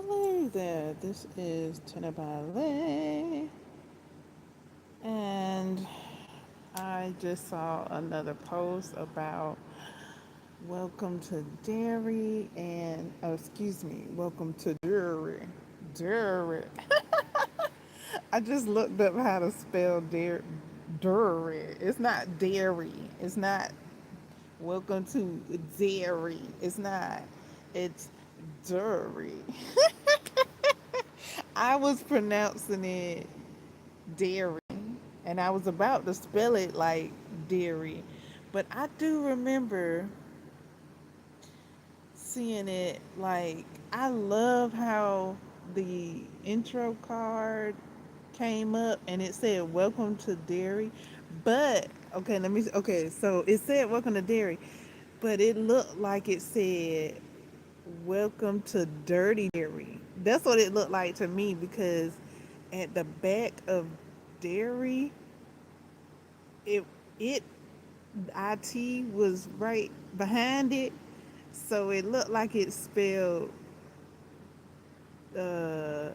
Hello there, this is T1naBa1ley, and I just saw another post about welcome to Derry and, oh, excuse me, welcome to Derry. Derry. I just looked up how to spell Derry. It's not dairy. It's not welcome to Derry. It's not. It's Derry. I was pronouncing it dairy, and I was about to spell it like dairy, but I do remember seeing it. Like, I love how the intro card came up and it said welcome to Derry, but okay, okay, so it said welcome to Derry, but it looked like it said welcome to Dirty Dairy. That's what it looked like to me, because at the back of Dairy, it it IT was right behind it, so it looked like it spelled uh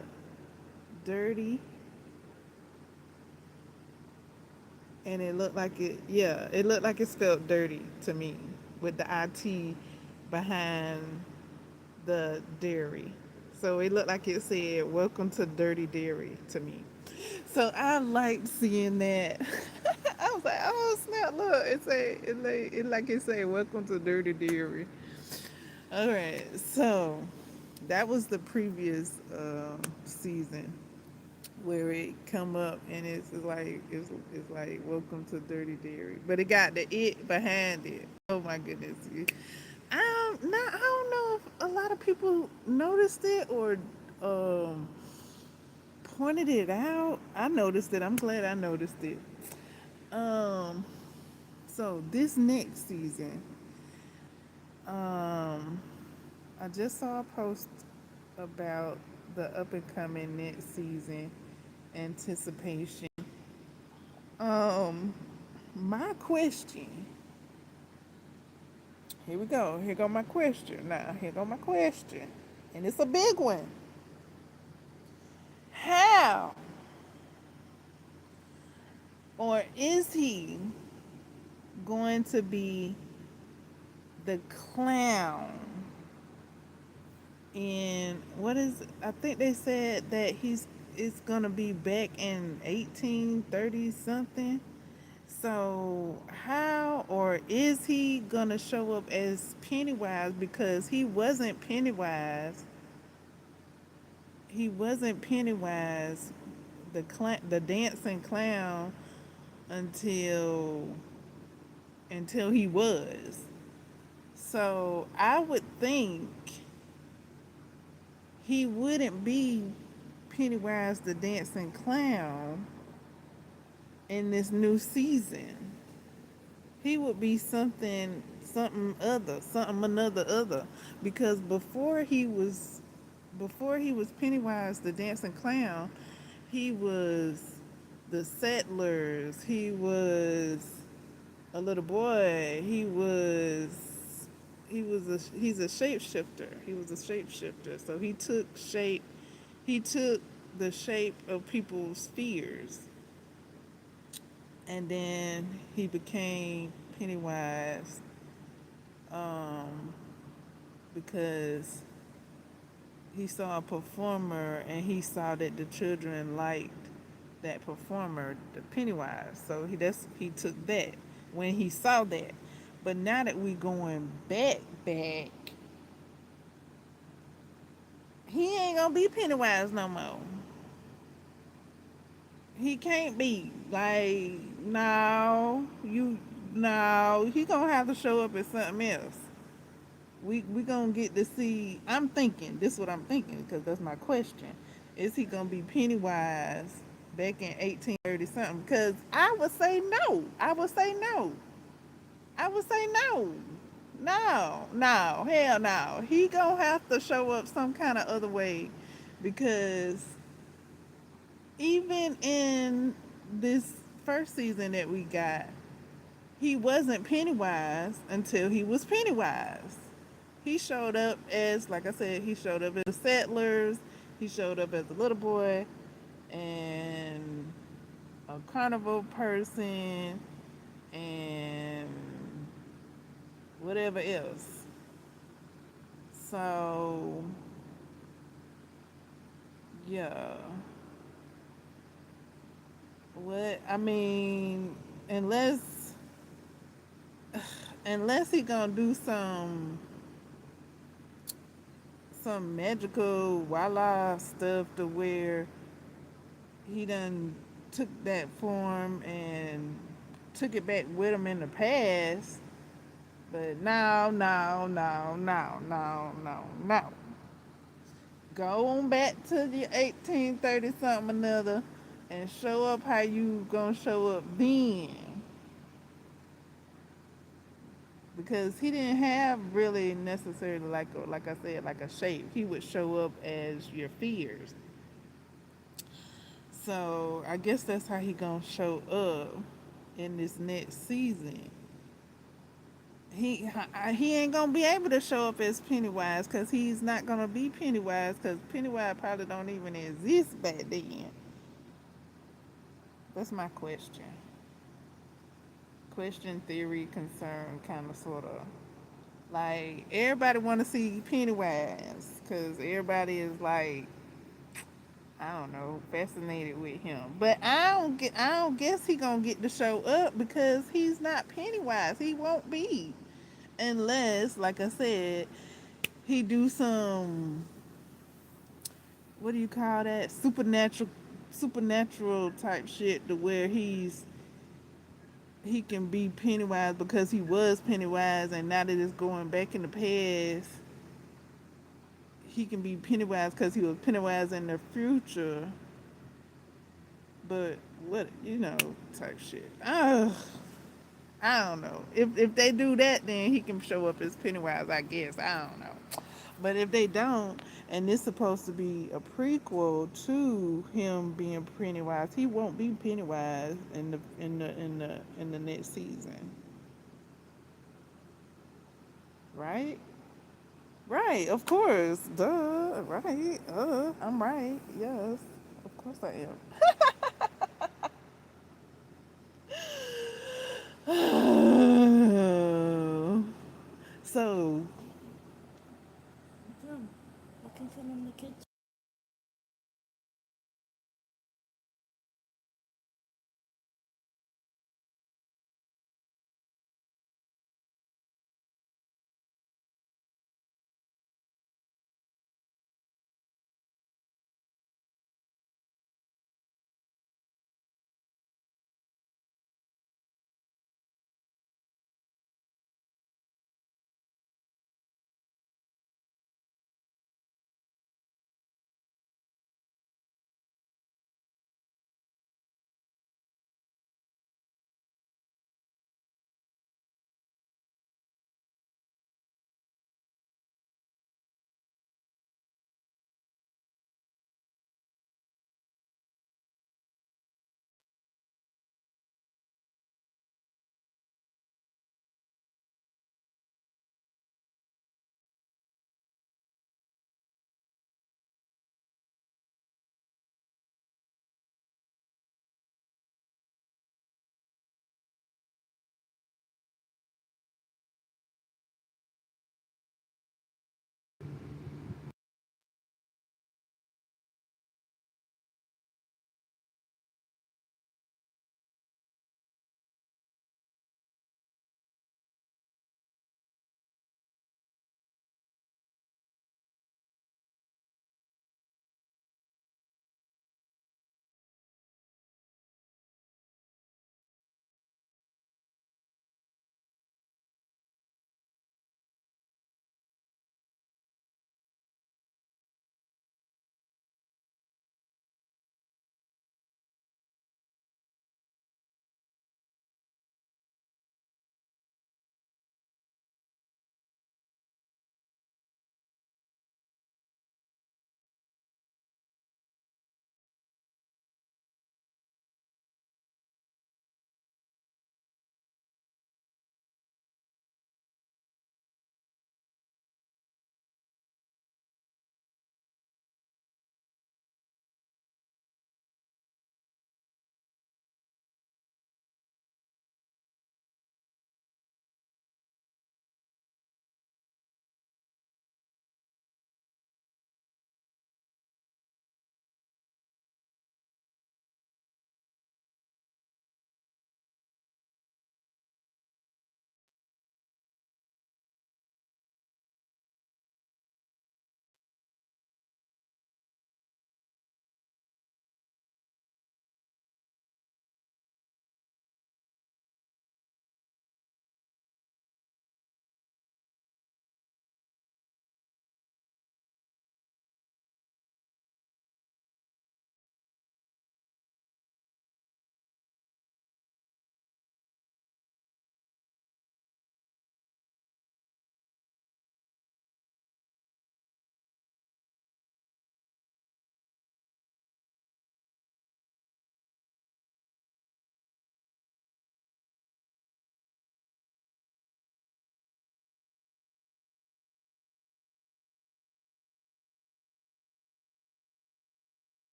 dirty, and it looked like it looked like it spelled dirty to me with the IT behind the dairy. So it looked like it said welcome to Dirty Dairy to me. So I liked seeing that. I was like, oh snap, look, it say welcome to Dirty Dairy. All right, so that was the previous season where it come up and it's like welcome to Dirty Dairy, but it got the it behind it. Oh my goodness. Not, I don't know if a lot of people noticed it or um pointed it out. I noticed it. I'm glad I noticed it. Um, so this next season, um, I just saw a post about the up and coming next season anticipation. Um, my question. Here we go. Here go my question. Now, here go my question, and it's a big one. How, or is he going to be the clown? And what is, I think they said that it's gonna be back in 1830 something. So how, or is he gonna show up as Pennywise, because he wasn't Pennywise, the dancing clown, until he was. So I would think he wouldn't be Pennywise the dancing clown in this new season. He would be something another other, because before he was Pennywise the dancing clown, he was the Settlers. He was a little boy. He's a shapeshifter. He was a shapeshifter. So he took the shape of people's fears, and then he became Pennywise, um, because he saw a performer and he saw that the children liked that performer, the Pennywise. So he took that when he saw that. But now that we going back, he ain't gonna be Pennywise no more. He can't be, like, no, he gonna have to show up as something else. We gonna get to see. I'm thinking this is what I'm thinking, because that's my question. Is he gonna be Pennywise back in 1830 something? Because I would say no. No, hell no. He gonna have to show up some kind of other way, because even in this first season that we got, he wasn't Pennywise until he was Pennywise. he showed up as, like I said, he showed up as the settlers. He showed up as a little boy and a carnival person and whatever else. So yeah, what I mean, unless unless he gonna do some magical wildlife stuff to where he done took that form and took it back with him in the past. But no, no, no, no, no, no, no. Go on back to the 1830 something another and show up how you gonna show up then. Because he didn't have really necessarily like I said, like a shape. He would show up as your fears. So I guess that's how he gonna show up in this next season. He ain't gonna be able to show up as Pennywise because he's not gonna be Pennywise because Pennywise probably don't even exist back then. That's my question. Question, theory, concern, kind of, sort of. Like everybody want to see Pennywise because everybody is like, I don't know, fascinated with him. But I don't guess he gonna get to show up because he's not Pennywise. He won't be unless, like I said, he do some, what do you call that, supernatural type shit to where he can be Pennywise because he was Pennywise, and now that it's going back in the past, he can be Pennywise because he was Pennywise in the future. But what, type shit. I don't know. If they do that, then he can show up as Pennywise, I guess. I don't know. But if they don't, and it's supposed to be a prequel to him being Pennywise, he won't be Pennywise in the next season, right? Right, of course. Duh, right. I'm right. Yes, of course I am. So, From looking for in the kitchen.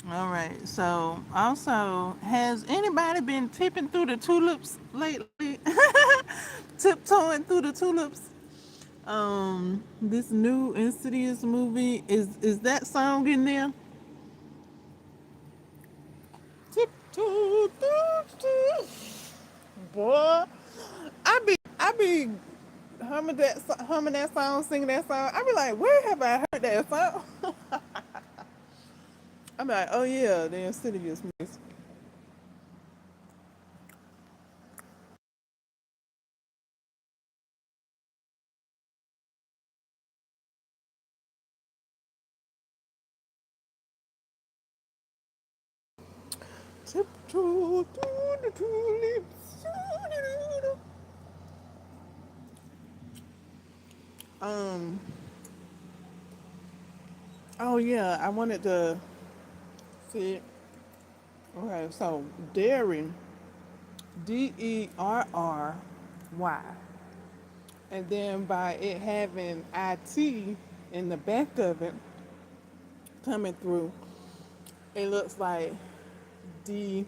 All right. So, also, has anybody been tipping through the tulips lately? Tiptoeing through the tulips. This new Insidious movie is that song in there? Tiptoe through the boy. I be humming that song, singing that song. I be like, where have I heard that song? I be like, oh yeah, the Insidious movies. Tiptoe through the tulips. Um. Oh yeah, I wanted to see. Okay, so Derry, Derry, and then by it having IT in the back of it coming through, it looks like Derty.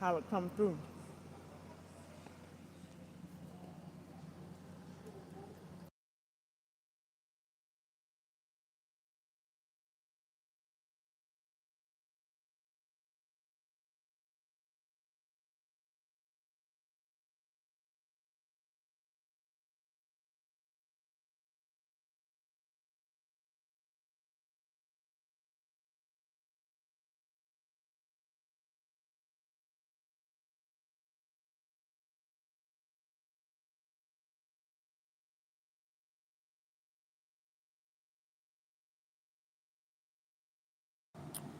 How it come through.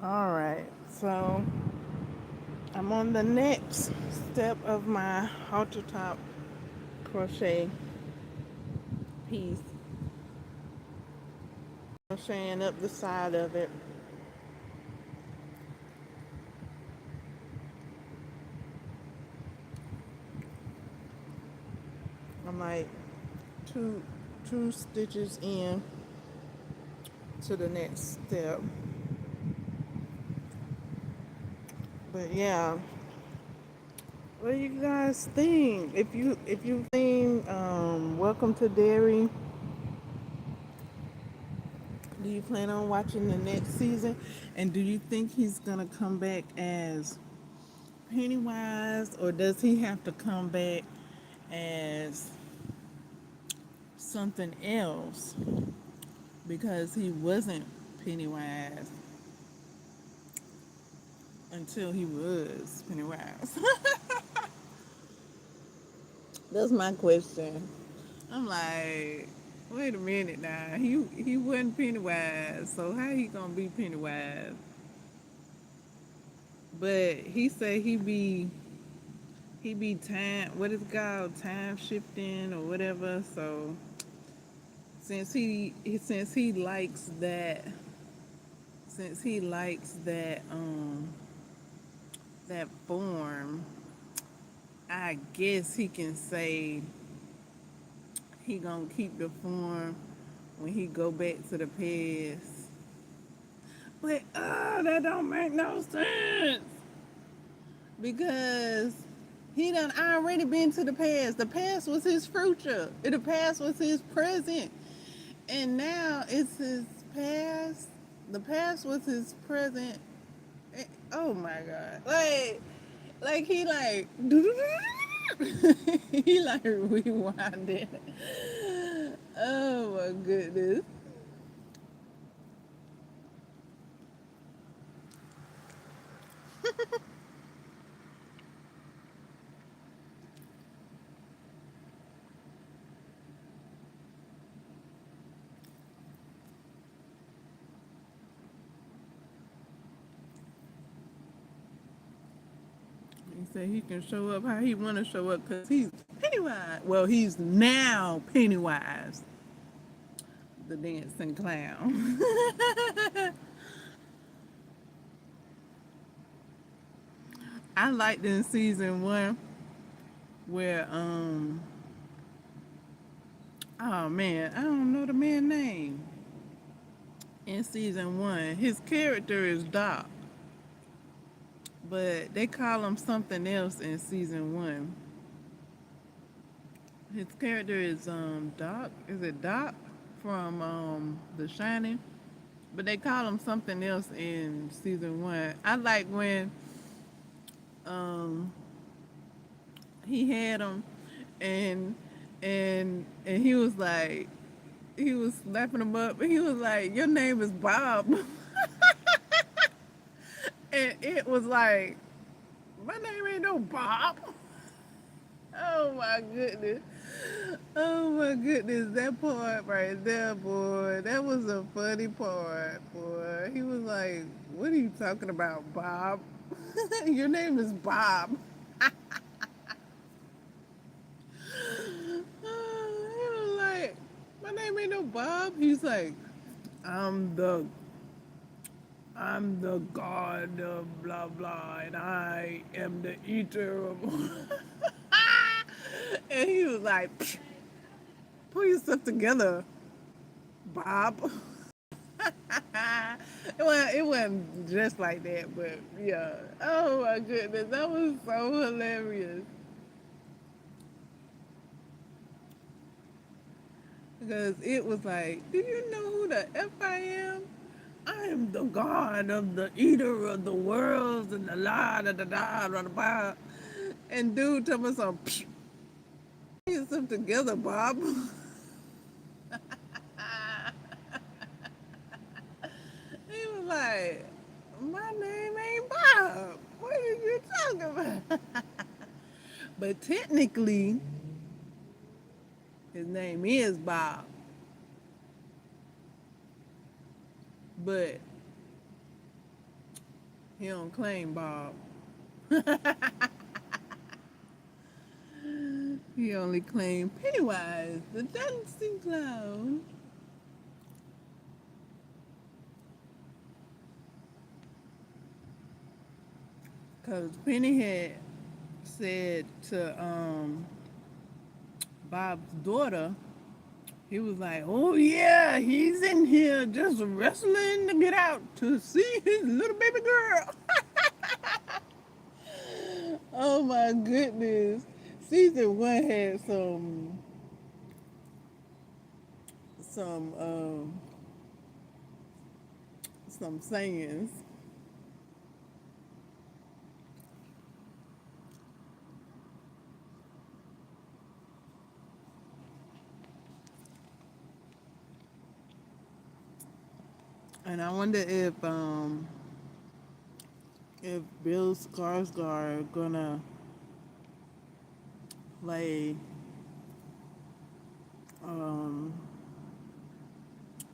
All right, so I'm on the next step of my halter top crochet piece, crocheting up the side of it. I'm like two two stitches in to the next step. But yeah, what do you guys think? If you've seen Welcome to Derry, do you plan on watching the next season? And do you think he's gonna come back as Pennywise, or does he have to come back as something else because he wasn't Pennywise until he was Pennywise? That's my question. I'm like, wait a minute now. He wasn't Pennywise, so how he gonna be Pennywise? But he said he be time, what is it called, time shifting or whatever. So since he likes that since he likes that form, I guess he can say he gonna keep the form when he go back to the past. But that don't make no sense because he done already been to the past. The past was his future. The past was his present, and now it's his past. The past was his present. Oh my god! Like he like he like rewinded. Oh my goodness! He said he can show up how he want to show up because he's Pennywise. Well, he's now Pennywise, the dancing clown. I liked in season one where oh man, I don't know the man's name. In season one, his character is Doc, but they call him something else in season one. His character is Doc. Is it Doc from The Shining? But they call him something else in season one. I like when um he had him and and he was slapping him up and he was like, "Your name is Bob." And it was like, "My name ain't no Bob." Oh my goodness. Oh my goodness, that part right there, boy. That was a funny part, boy. He was like, "What are you talking about, Bob? Your name is Bob." He was like, "My name ain't no Bob." He's like, "I'm the I'm the god of blah blah, and I am the eater of." And he was like, "Pull yourself together, Bob." It wasn't just like that, but yeah. Oh my goodness, that was so hilarious. Because it was like, do you know who the F I am? I am the God of the eater of the worlds and the la da da da da da. And dude told me some, "Phew, get yourself together, Bob." He was like, my name ain't Bob. What are you talking about? But technically, his name is Bob. But he don't claim Bob. He only claimed Pennywise, the dancing clown. Because Penny had said to Bob's daughter, he was like, "Oh yeah, he's in here just wrestling to get out to see his little baby girl." Oh my goodness. Season one had some some sayings. And I wonder if Bill Skarsgård gonna play um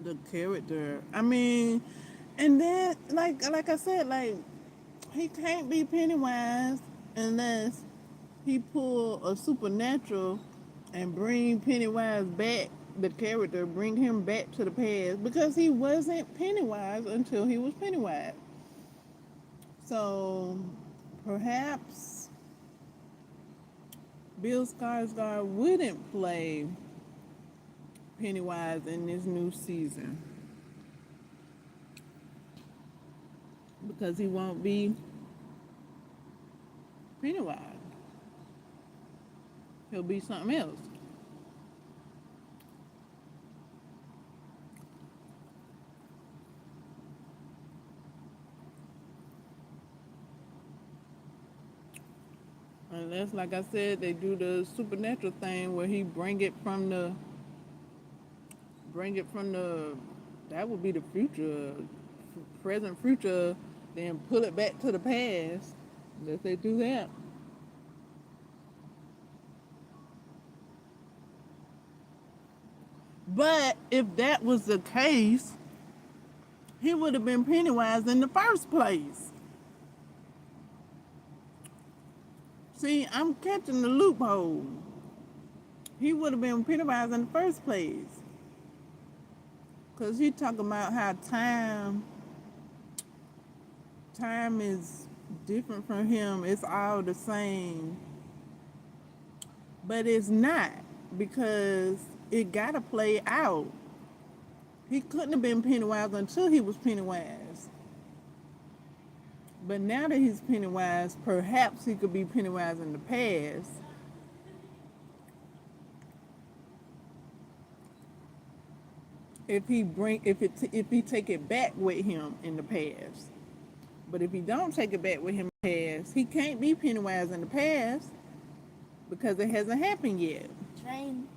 the character. I mean, and then like I said, like he can't be Pennywise unless he pull a supernatural and bring Pennywise back, the character, bring him back to the past because he wasn't Pennywise until he was Pennywise. So perhaps Bill Skarsgård wouldn't play Pennywise in this new season because he won't be Pennywise. He'll be something else. Unless, like I said, they do the supernatural thing where he bring it from the, that would be the future, present, future, then pull it back to the past. Unless they do that. But if that was the case, he would have been Pennywise in the first place. See, I'm catching the loophole. He would have been Pennywise in the first place. Because he talking about how time is different from him. It's all the same, but it's not because it gotta play out. He couldn't have been Pennywise until he was Pennywise. But now that he's Pennywise, perhaps he could be Pennywise in the past. If he take it back with him in the past. But if he don't take it back with him in the past, he can't be Pennywise in the past because it hasn't happened yet. Train.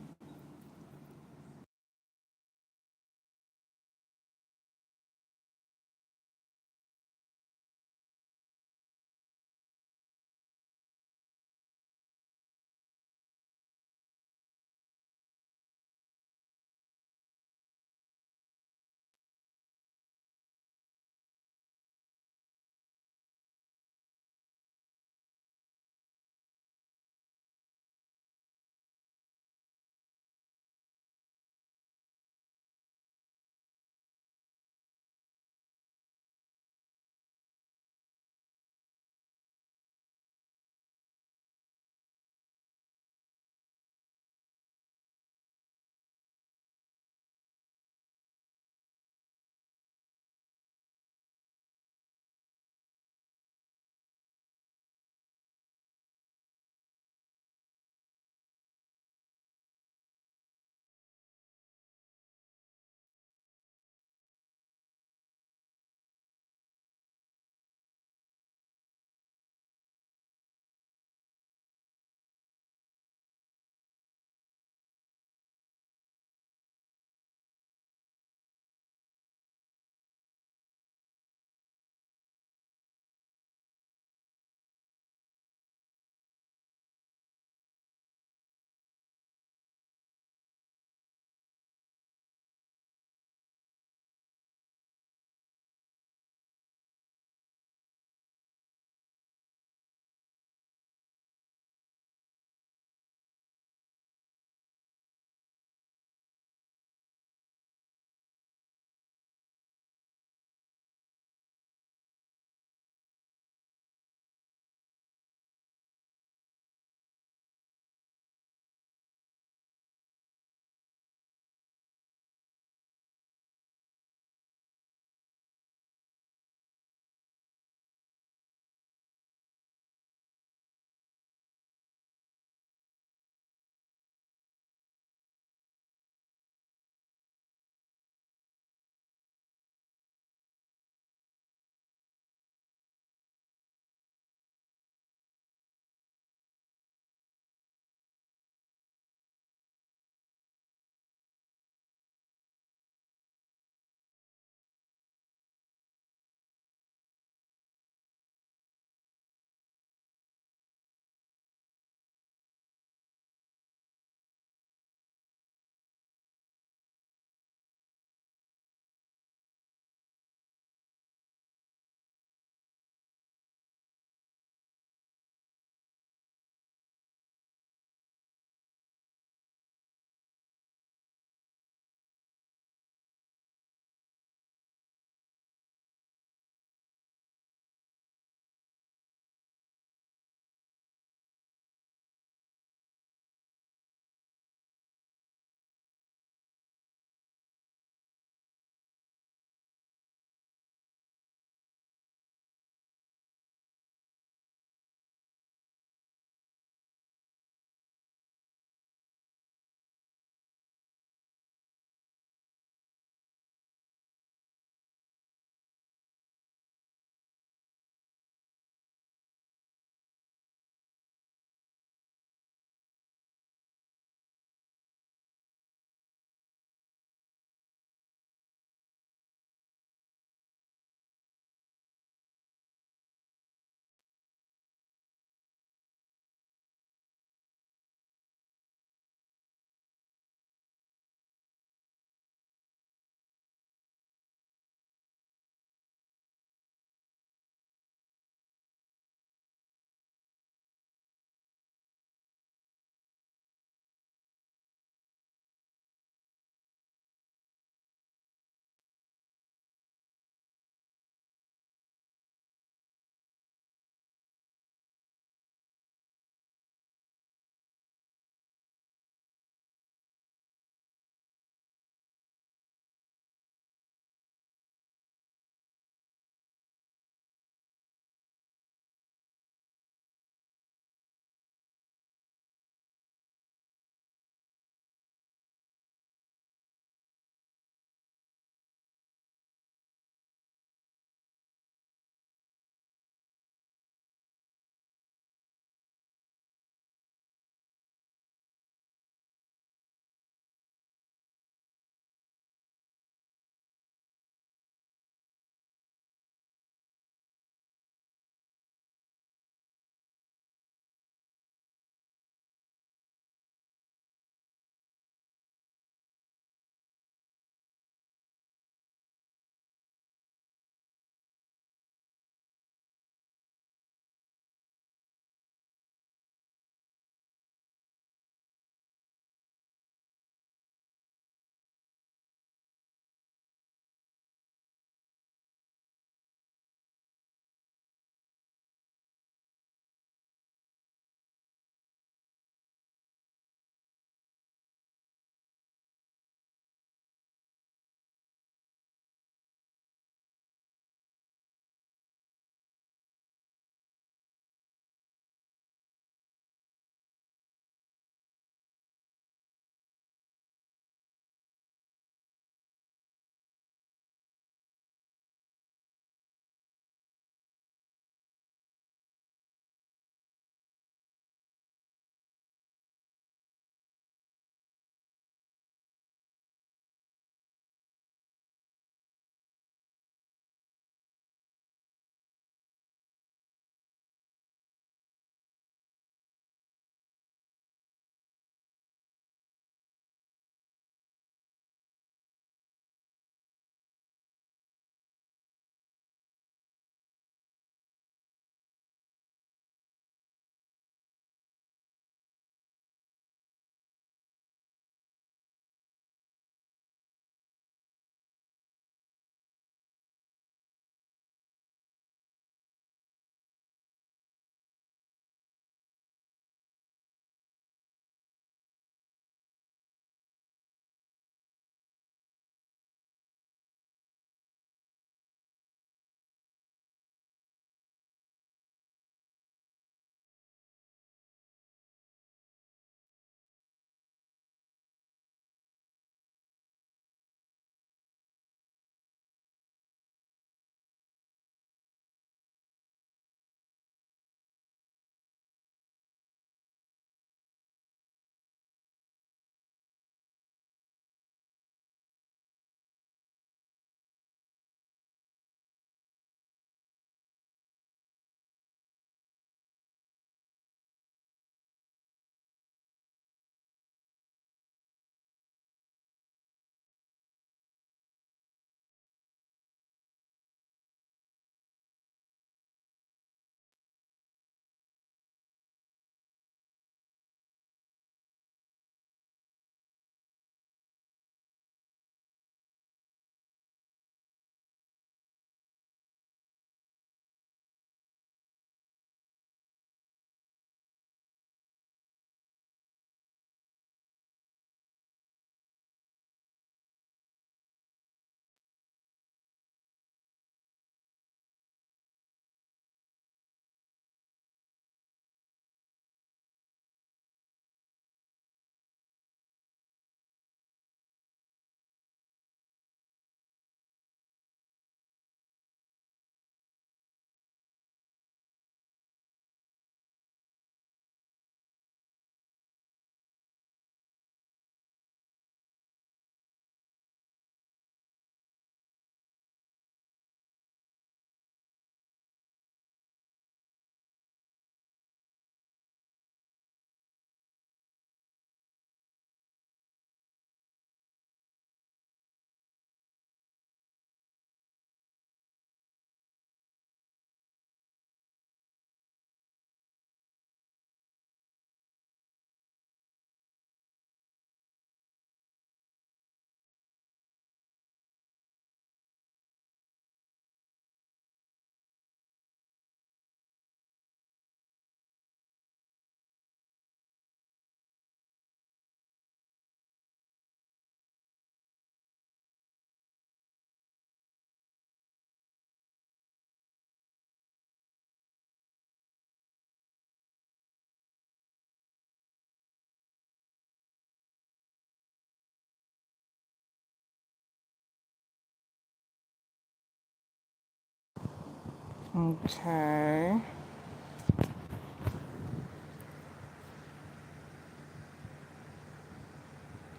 Okay.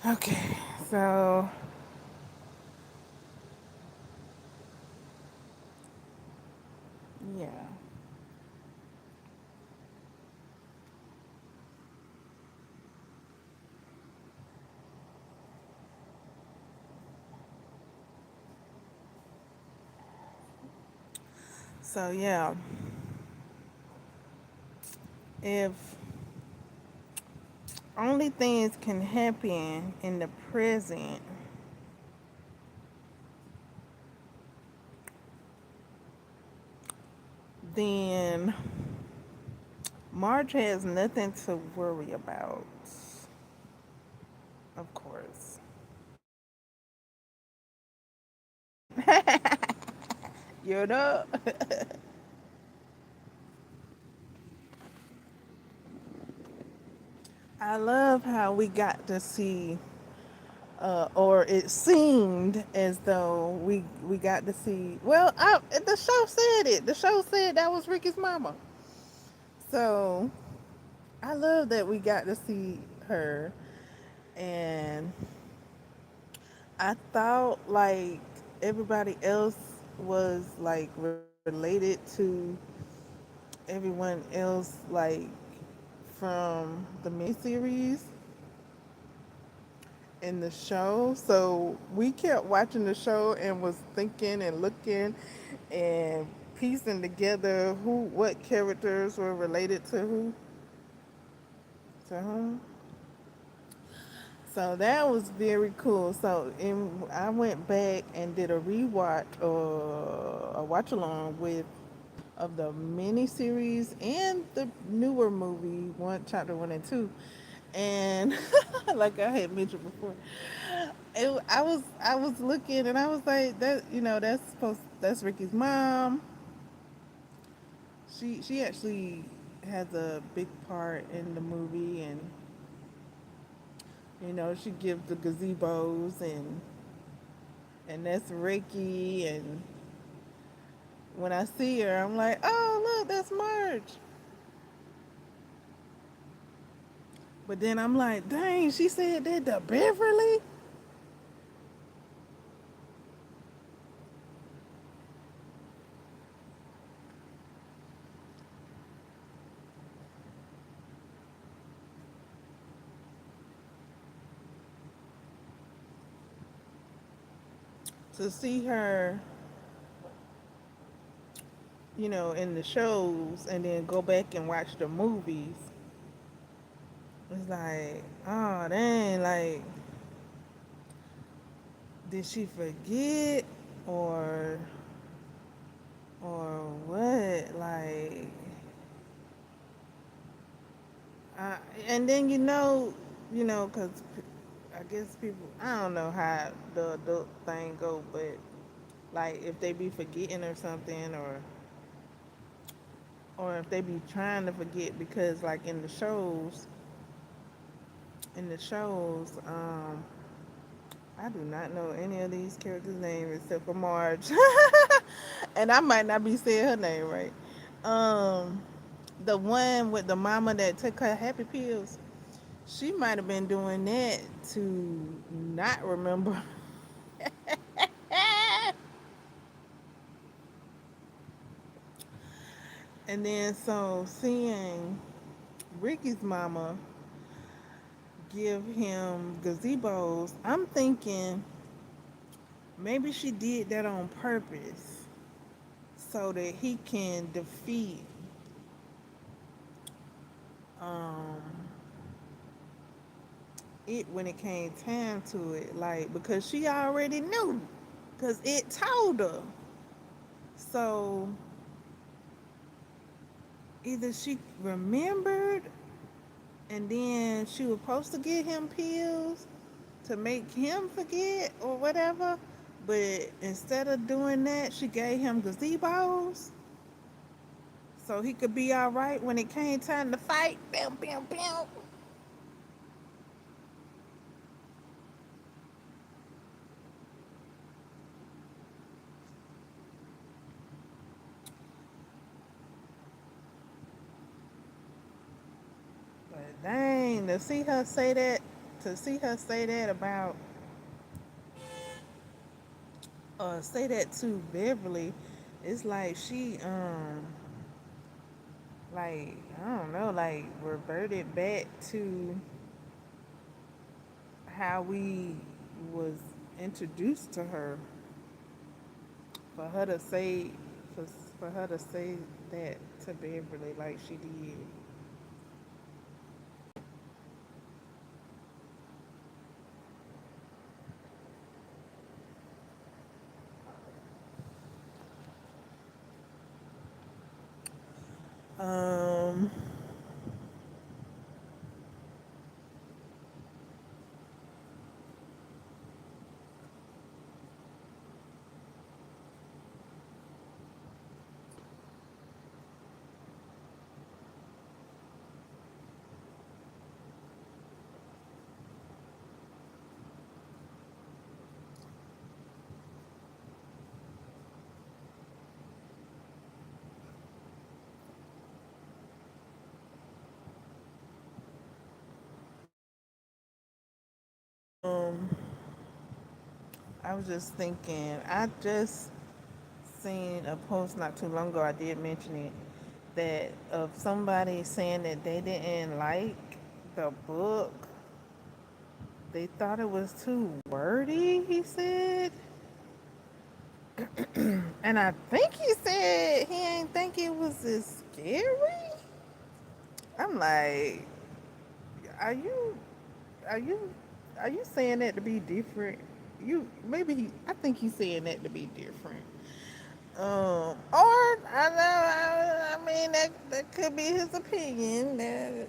Okay. So yeah. So yeah. If only things can happen in the present, then Marge has nothing to worry about. Of course. You know? I love how we got to see, or it seemed as though we got to see. Well, the show said it. The show said that was Ricky's mama. So I love that we got to see her, and I thought like everybody else was like related to everyone else, like from the miniseries in the show. So we kept watching the show and was thinking and looking and piecing together what characters were related to whom. So that was very cool. So I went back and did a rewatch or a watch along with of the miniseries and the newer movie, one chapter one and two. And like I had mentioned before, I was looking and I was like that that's Ricky's mom. She actually has a big part in the movie, and she gives the gazebos, and that's Ricky. And when I see her, I'm like, oh look, that's Marge. But then I'm like, dang, she said that to Beverly to see her, in the shows, and then go back and watch the movies. It's like, oh dang, like, did she forget or what? Like, I, and then because I guess people, I don't know how the adult thing go, but like if they be forgetting or something, or if they be trying to forget, because like in the shows, I do not know any of these characters' names except for Marge. And I might not be saying her name right. Um, the one with the mama that took her happy pills, she might have been doing that to not remember. And then so seeing Ricky's mama give him gazebos, I'm thinking maybe she did that on purpose so that he can defeat um it when it came time to it, like, because she already knew, because it told her. So either she remembered and then she was supposed to get him pills to make him forget or whatever. But instead of doing that, she gave him gazebos so he could be all right when it came time to fight. Bam, bam, bam. But dang, to see her say that about, say that to Beverly, it's like she, like, I don't know, like reverted back to how we was introduced to her. For her to say, for, for her to say that to Beverly like she did. Um, um, I was just thinking, I just seen a post not too long ago, I did mention it, that of somebody saying that they didn't like the book. They thought it was too wordy, he said. And I think he said he ain't think it was as scary. I'm like, are you are you are you saying that to be different? You maybe I think he's saying that to be different. Or I know I mean that could be his opinion.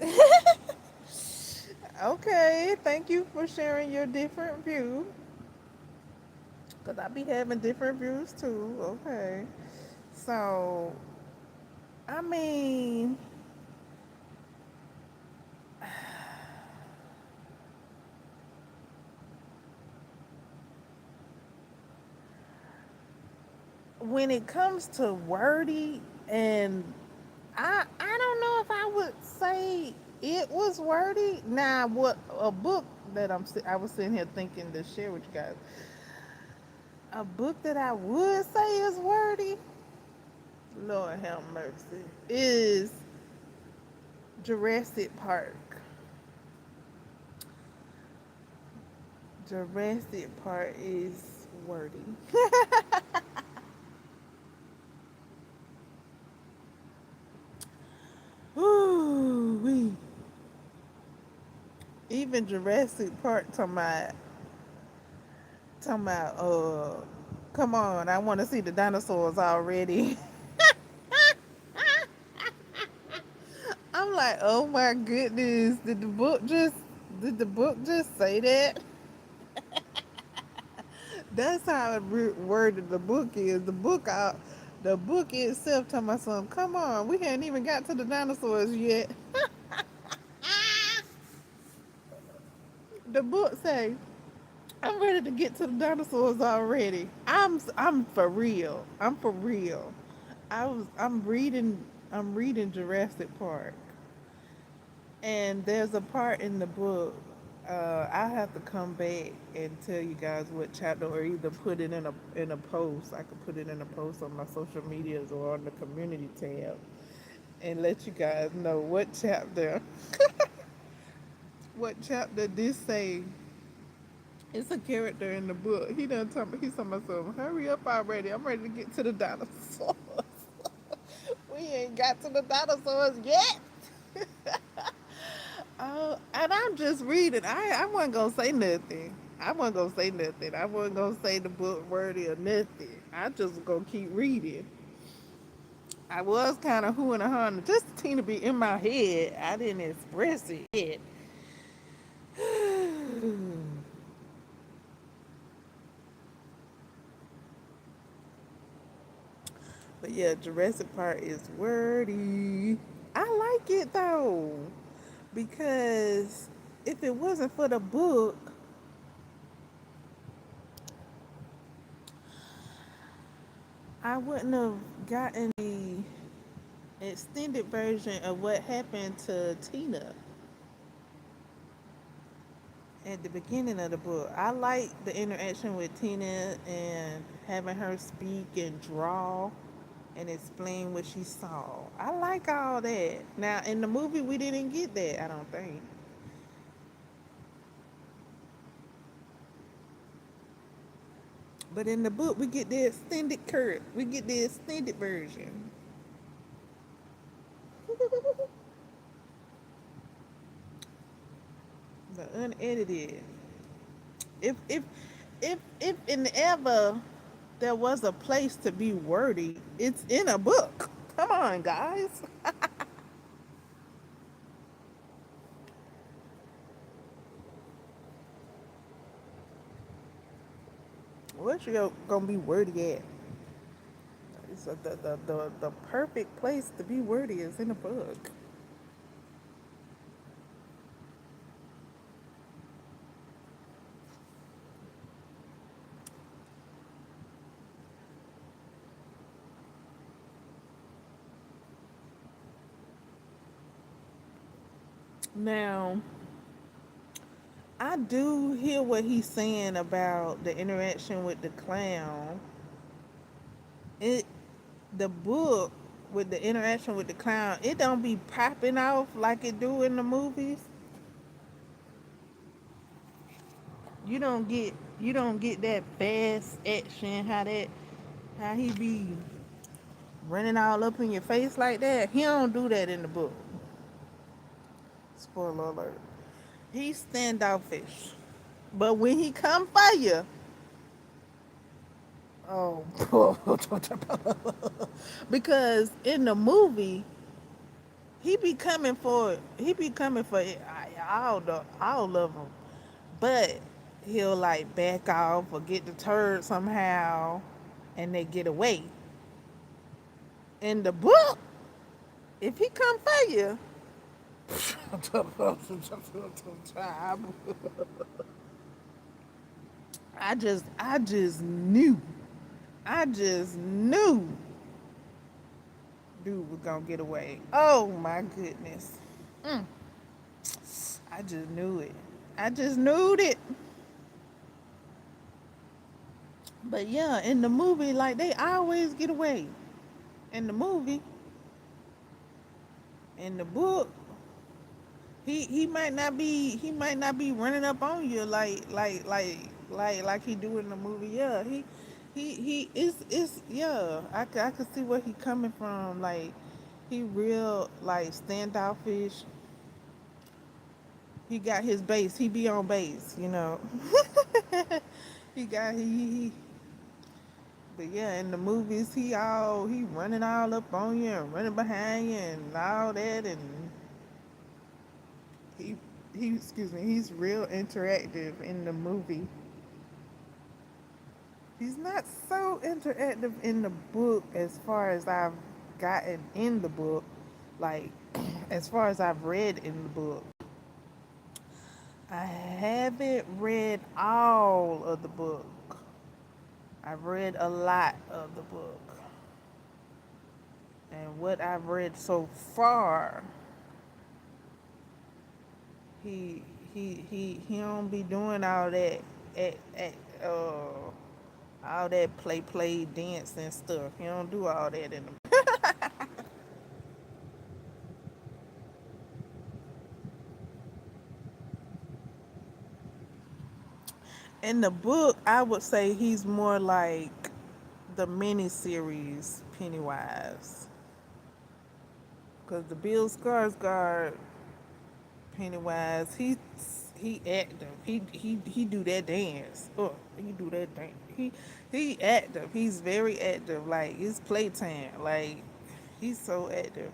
Okay, thank you for sharing your different view. Cause I be having different views too. Okay, so I mean, when it comes to wordy, and I don't know if I would say it was wordy. Now, what a book that I was sitting here thinking to share with you guys. A book that I would say is wordy, Lord have mercy, is Jurassic Park. Jurassic Park is wordy. Ooh, even Jurassic Park talking about come on, I want to see the dinosaurs already. I'm like, oh my goodness, did the book just say that? That's how worded the book is. The book itself talking about something. Come on, we hadn't even got to the dinosaurs yet. The book say, I'm ready to get to the dinosaurs already. I'm for real. I'm for real. I'm reading Jurassic Park, and there's a part in the book. I have to come back and tell you guys what chapter, or either put it in a post. I could put it in a post on my social medias or on the community tab, and let you guys know what chapter this say. It's a character in the book. He's talking about something. Hurry up already. I'm ready to get to the dinosaurs. We ain't got to the dinosaurs yet. And I'm just reading. I wasn't gonna say nothing. I wasn't gonna say nothing. I wasn't gonna say the book wordy or nothing. I just gonna keep reading. I was kind of hooing and hawing, just a teeny bit in my head. I didn't express it yet. But yeah, Jurassic Park is wordy. I like it though, because if it wasn't for the book, I wouldn't have gotten the extended version of what happened to Tina at the beginning of the book. I like the interaction with Tina and having her speak and draw and explain what she saw. I like all that. Now in the movie we didn't get that, I don't think. But in the book we get the extended cut. We get the extended version. The unedited. If in ever there was a place to be wordy, it's in a book. Come on, guys. What you gonna be wordy at? It's the perfect place to be wordy is in a book. Now, I do hear what he's saying about the interaction with the clown. It the book with the interaction with the clown, it don't be popping off like it do in the movies. You don't get that fast action, how he be running all up in your face like that. He don't do that in the book. Spoiler alert. He's standoffish. But when he come for you, oh, because in the movie he be coming for all of them, but he'll like back off or get deterred somehow, and they get away. In the book, if he come for you, I just knew dude was gonna get away. Oh my goodness. Mm, I just knew it. I just knew it. But yeah, in the movie, like they always get away. In the movie, in the book, he might not be running up on you like he do in the movie. Yeah, he is yeah. I could see where he coming from. Like he real like standoffish. He got his base. He be on base. he got he But yeah, in the movies, he running all up on you and running behind you and all that, and he excuse me, he's real interactive in the movie. He's not so interactive in the book as far as I've gotten in the book, like as far as I've read in the book. I haven't read all of the book. I've read a lot of the book. And what I've read so far, he he don't be doing at all that play dance and stuff. He don't do all that in the book. I would say he's more like the miniseries Pennywise, because the Bill Skarsgård Pennywise, he active. He do that dance. Oh, he do that dance. He active. He's very active. Like it's playtime. Like He's so active.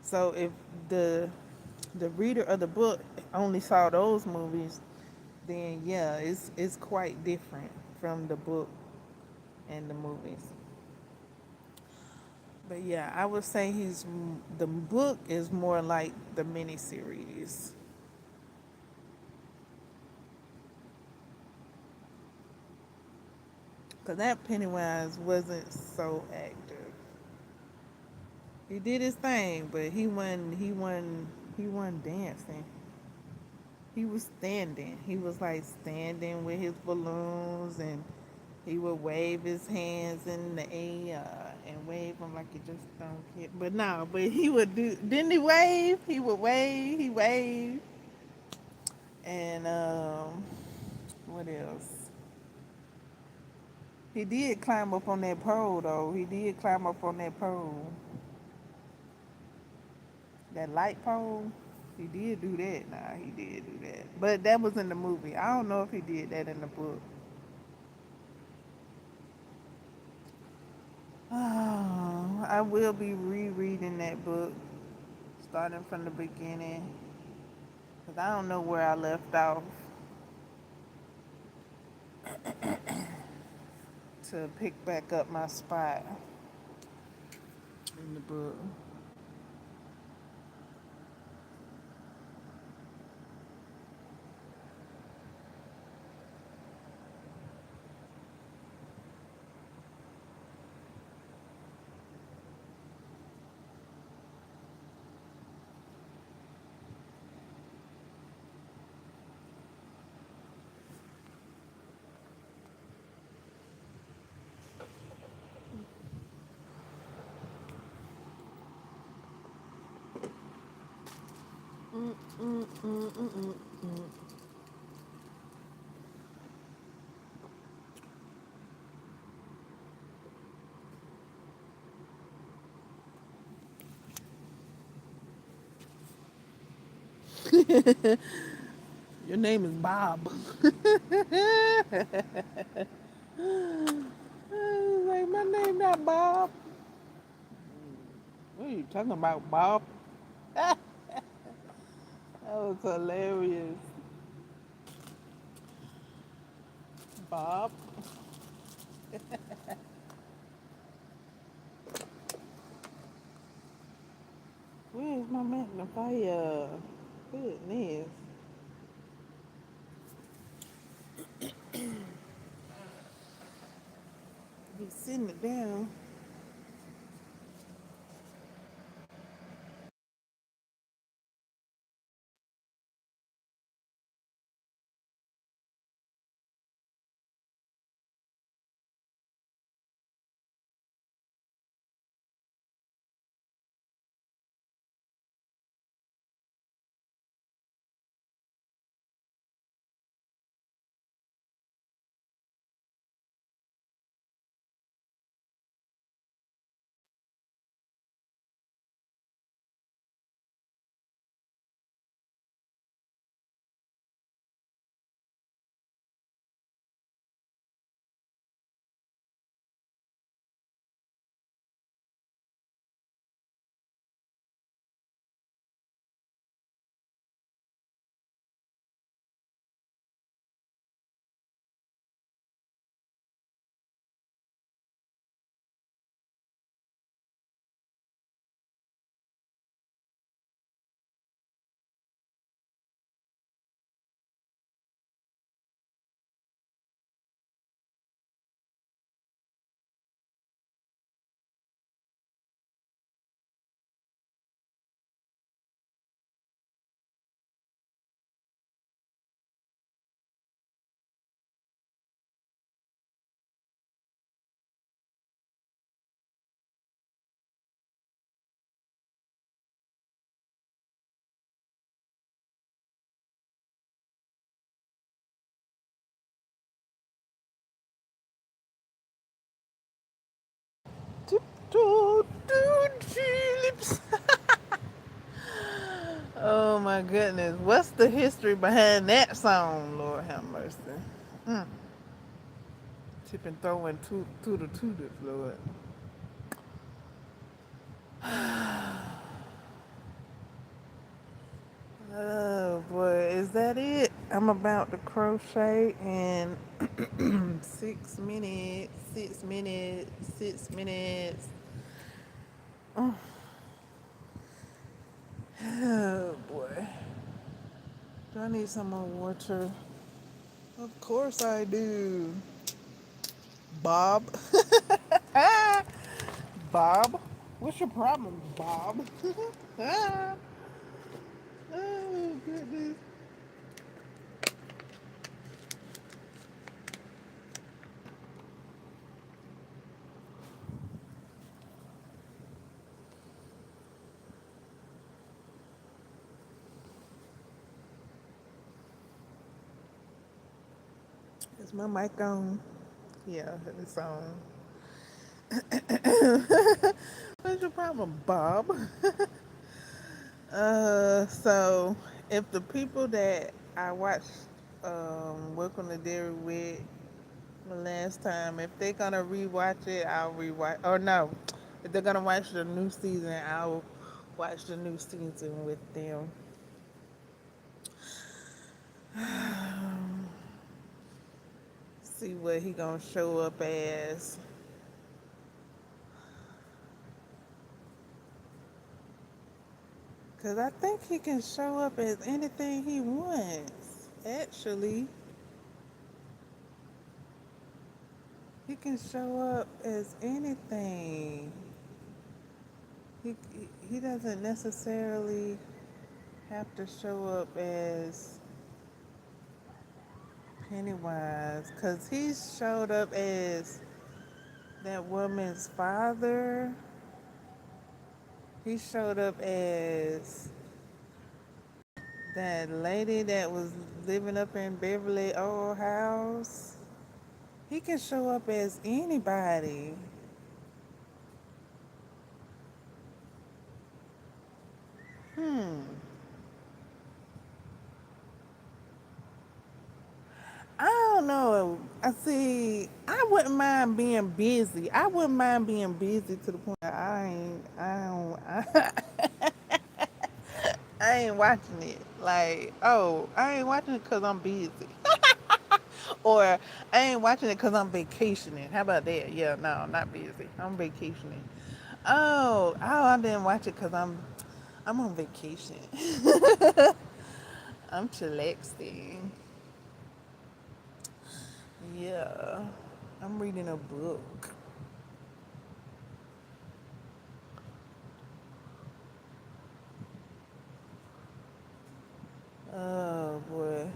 So if the the reader of the book only saw those movies, then yeah, it's quite different from the book and the movies. But yeah, I would say the book is more like the miniseries. Cause that Pennywise wasn't so active. He did his thing, but he wasn't dancing. He was standing. He was like standing with his balloons, and he would wave his hands in the air and wave them like he just don't care. But no, but he would do. Didn't he wave? He would wave. He waved. And what else? He did climb up on that pole though. He did climb up on that pole, that light pole. He did do that. Nah, he did do that. But that was in the movie. I don't know if he did that in the book. Oh, I will be rereading that book, starting from the beginning, because I don't know where I left off to pick back up my spot in the book. Your name is Bob. Like, my name not Bob. What are you talking about, Bob? That was hilarious. Bob. Where's my magnifier? Goodness. Be sitting it down. Tiptoe through tulips. Oh my goodness. What's the history behind that song, Lord have mercy? Mm. Tipping throwing to the tulips, Lord. Oh boy, is that it? I'm about to crochet in 6 minutes, 6 minutes, 6 minutes. Oh boy. Do I need some more water? Of course I do. Bob. Bob? What's your problem, Bob? Ah, oh, goodness. Is my mic on? Yeah, it's on. What's your problem, Bob? So if the people that I watched Welcome to Derry with the last time, if they're gonna rewatch it, I'll rewatch. Or no, if they're gonna watch the new season, I'll watch the new season with them. See what he gonna show up as. Cause I think he can show up as anything he wants. Actually, he can show up as anything. He doesn't necessarily have to show up as Pennywise, cause he showed up as that woman's father. He showed up as that lady that was living up in Beverly old house. He can show up as anybody. Hmm. I don't know. I see. I wouldn't mind being busy. I wouldn't mind being busy to the point that I ain't. I don't. I ain't watching it. Like, oh, I ain't watching it because I'm busy, or I ain't watching it because I'm vacationing. How about that? Yeah, no, I'm not busy. I'm vacationing. Oh, I didn't watch it because I'm on vacation. I'm chillaxing. Yeah, I'm reading a book. Oh boy.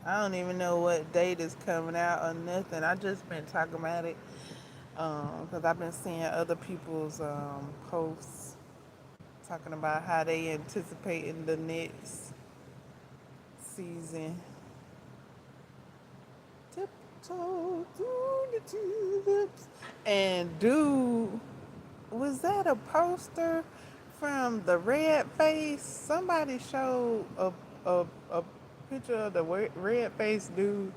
I don't even know what date is coming out or nothing. I just been talking about it because I've been seeing other people's posts talking about how they anticipating the next season. Tiptoe through the tulips. And dude, was that a poster from the red face? Somebody showed a picture of the red face dude,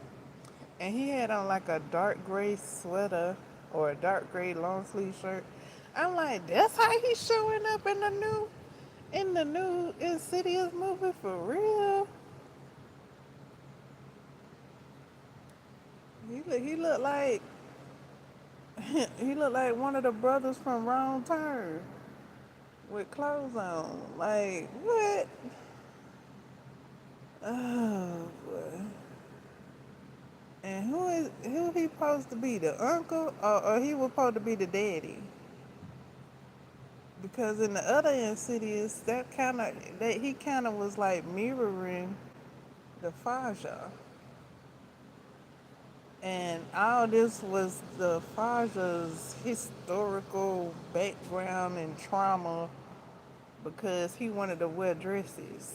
and he had on like a dark gray sweater or a dark gray long sleeve shirt. I'm like, that's how he's showing up in the new Insidious movie for real. He looked like he looked like one of the brothers from Wrong Turn with clothes on. Like what? Oh boy. And who he supposed to be? The uncle, or he was supposed to be the daddy? Because in the other Insidious, that he kind of was like mirroring the Faja, and all this was the Faja's historical background and trauma because he wanted to wear dresses.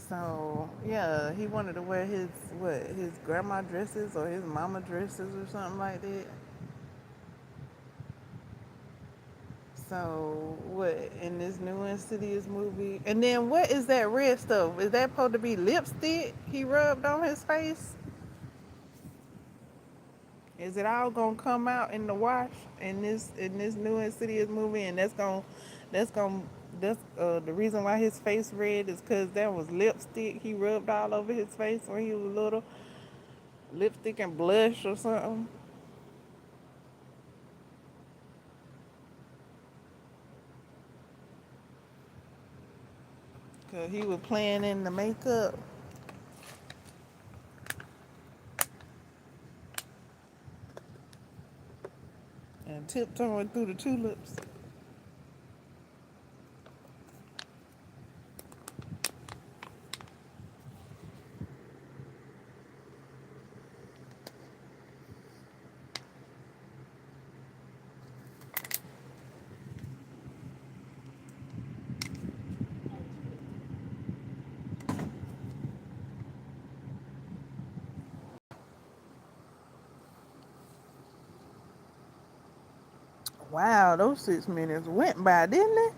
So yeah, he wanted to wear his grandma dresses or his mama dresses or something like that. So what in this new Insidious movie? And then what is that red stuff? Is that supposed to be lipstick he rubbed on his face? Is it all gonna come out in the wash in this new Insidious movie? And that's gonna that's the reason why his face red is because that was lipstick he rubbed all over his face when he was little, lipstick and blush or something. Cause he was playing in the makeup and tiptoeing through the tulips. Wow, those 6 minutes went by, didn't they?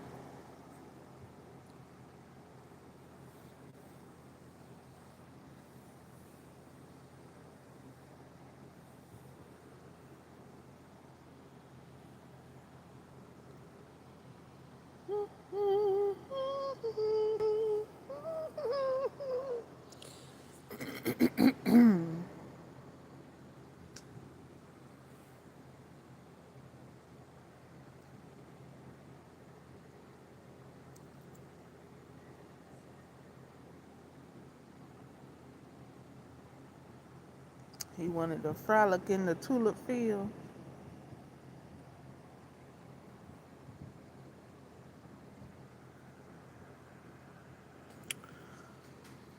He wanted to frolic in the tulip field.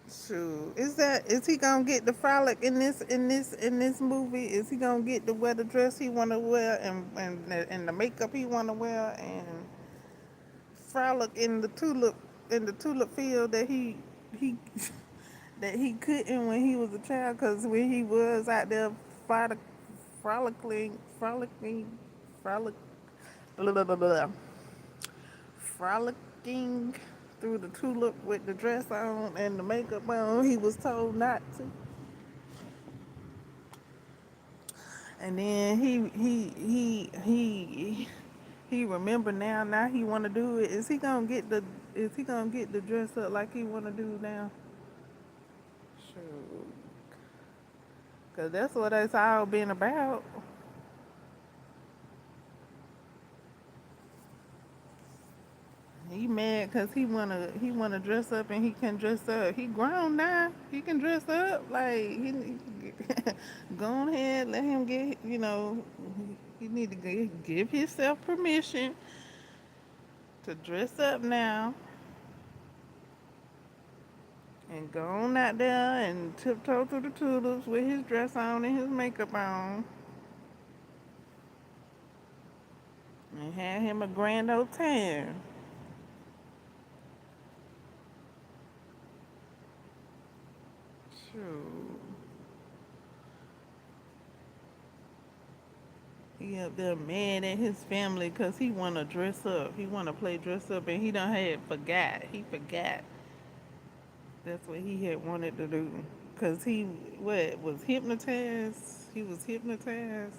Shoot, is he gonna get the frolic in this movie? Is he gonna get to wear the dress he wanna wear and the makeup he wanna wear and frolic in the tulip field he that he couldn't when he was a child? Cause when he was out there frolic, frolicking, frolic, blah, blah, blah, blah, frolicking through the tulip with the dress on and the makeup on, he was told not to. And then he remember now. Now he want to do it. Is he gonna get the dress up like he want to do now? Sure. Cause that's what it's all been about. He mad cause he wanna dress up and he can dress up. He grown now. He can dress up. Like he go ahead, let him get. He need to give himself permission to dress up now and go on out there and tiptoe through the tulips with his dress on and his makeup on and have him a grand old time. True. He up there mad at his family because he want to dress up. He want to play dress up and he done had forgot. He forgot that's what he had wanted to do. Because was hypnotized. He was hypnotized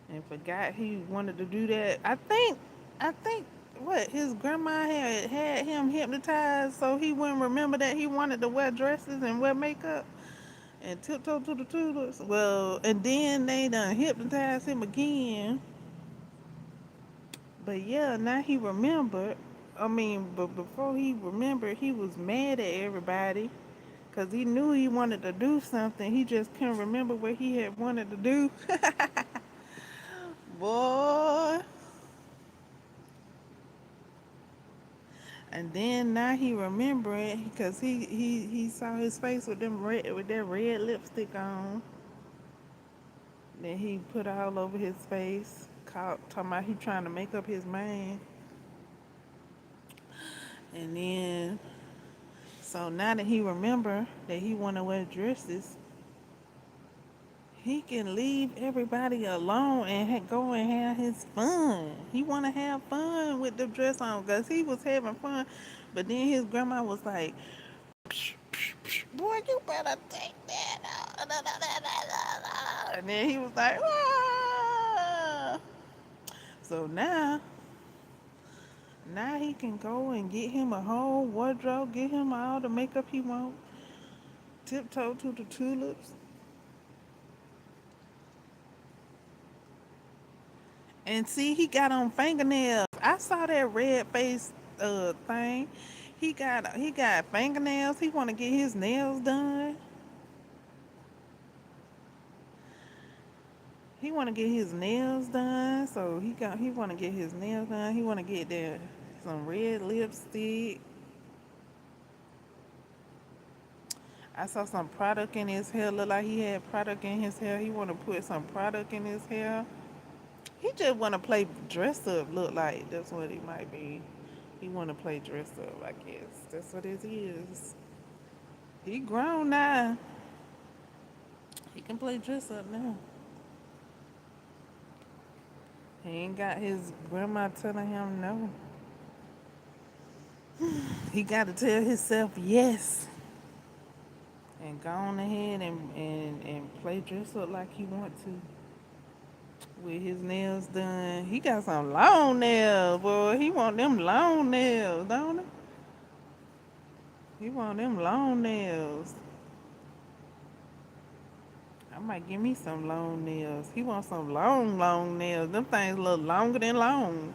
and forgot he wanted to do that. I think his grandma had him hypnotized so he wouldn't remember that he wanted to wear dresses and wear makeup and tiptoe to the tulips. Well, and then they done hypnotized him again. But yeah, now he remembered. I mean, but before he remembered, he was mad at everybody because he knew he wanted to do something. He just couldn't remember what he had wanted to do. Boy. And then now he remembered because he saw his face with that red lipstick on. Then he put all over his face, talking about he trying to make up his mind. And then, so now that he remember that he want to wear dresses, he can leave everybody alone and go and have his fun. He want to have fun with the dress on because he was having fun. But then his grandma was like, boy, you better take that out. And then he was like, ah. So now he can go and get him a whole wardrobe, get him all the makeup he want, tiptoe to the tulips. And see, he got on fingernails. I saw that red face thing. He got fingernails. He want to get his nails done. He want to get his nails done. So he want to get his nails done. He want to get there some red lipstick. I saw some product in his hair. Look like he had product in his hair. He want to put some product in his hair. He just want to play dress up. Look like that's what he might be. He want to play dress up. I guess that's what it is. He grown now. He can play dress up now. He ain't got his grandma telling him no. He got to tell himself yes and go on ahead and play dress up like he want to. With his nails done. He got some long nails, boy. He want them long nails, don't he? He want them long nails. I might give me some long nails. He wants some long nails. Them things a little longer than long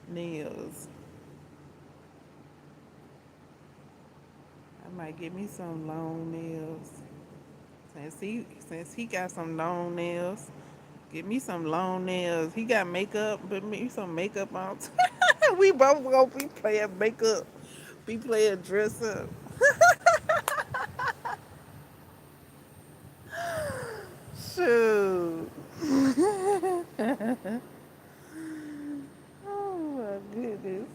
nails. I might give me some long nails. Since he got some long nails, give me some long nails. He got makeup, put me some makeup on. We both gonna be playing makeup. Be playing dress up. Shoot. Oh my goodness.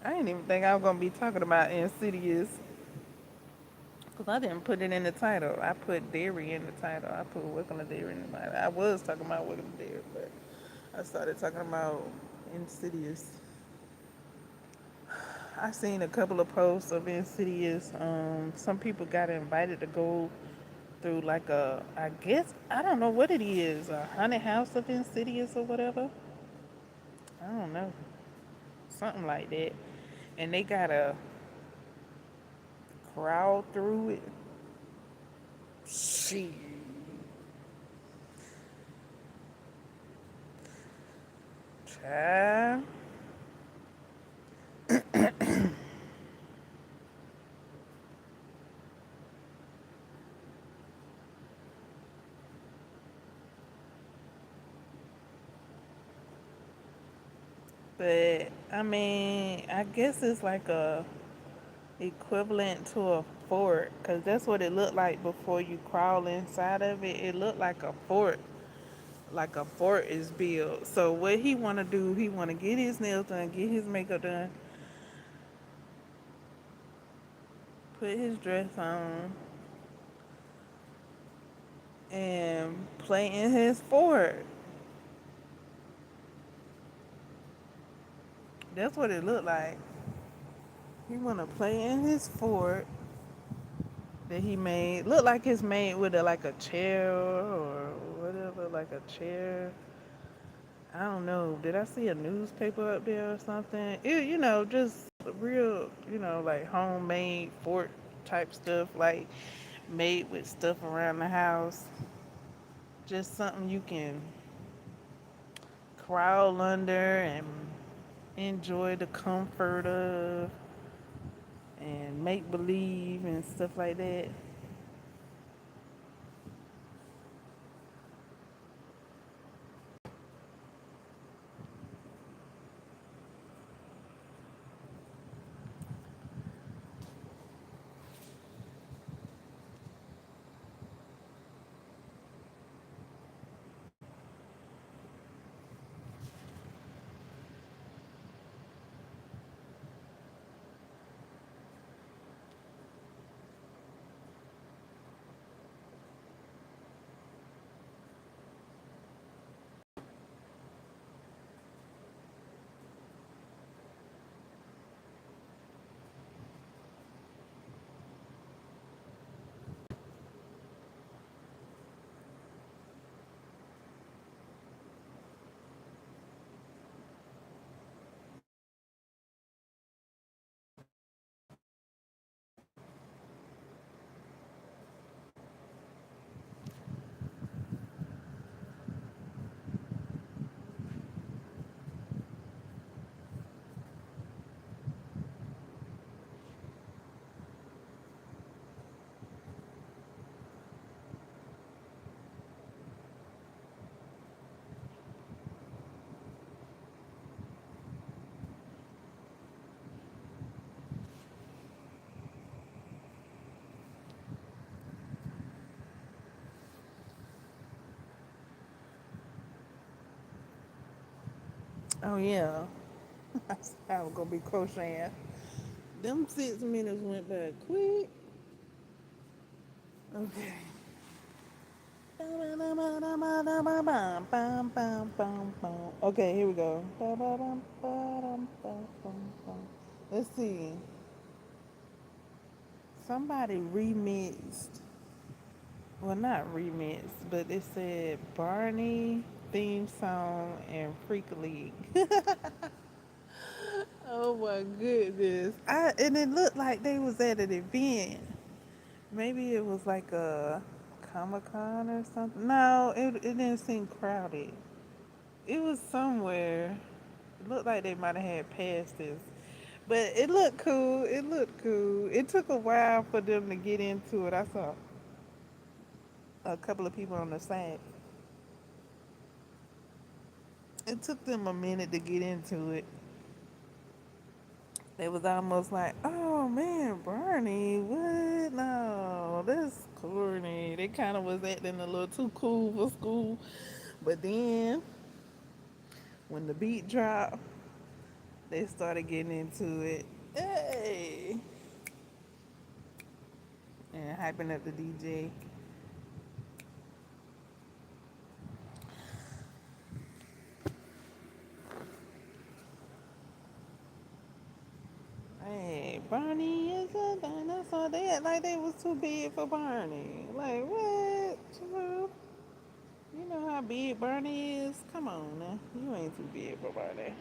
I didn't even think I was gonna be talking about Insidious. Because I didn't put it in the title. I put Derry in the title. I put Welcome to Derry in the title. I was talking about Welcome to Derry, but I started talking about Insidious. I seen a couple of posts of Insidious. Some people got invited to go through like I guess, I don't know what it is, a haunted house of Insidious or whatever. I don't know. Something like that. And they gotta crawl through it. Shit. Child. But I mean, I guess it's like a equivalent to a fort, cause that's what it looked like before you crawl inside of it. It looked like a fort is built. So what he want to do, he want to get his nails done, get his makeup done, put his dress on, and play in his fort. That's what it looked like. He want to play in his fort that he made. Look like it's made with like a chair or whatever, like a chair. I don't know. Did I see a newspaper up there or something? Just real, like homemade fort type stuff, like made with stuff around the house. Just something you can crawl under and enjoy the comfort of and make believe and stuff like that. Oh yeah, I was gonna be crocheting. Them 6 minutes went by quick. Okay. Okay, here we go. Let's see. Somebody remixed. Well, not remixed, but it said Barney theme song and Freak League. Oh my goodness! And it looked like they was at an event. Maybe it was like a Comic Con or something. No, it didn't seem crowded. It was somewhere. It looked like they might have had passes. But it looked cool. It looked cool. It took a while for them to get into it. I saw a couple of people on the side. It took them a minute to get into it. They was almost like, oh man, Barney, what? No, that's corny. They kind of was acting a little too cool for school. But then when the beat dropped, they started getting into it. Hey! And hyping up the DJ. Hey, Barney is a dinosaur. They act like they was too big for Barney. Like, what? You know how big Barney is? Come on now. You ain't too big for Barney.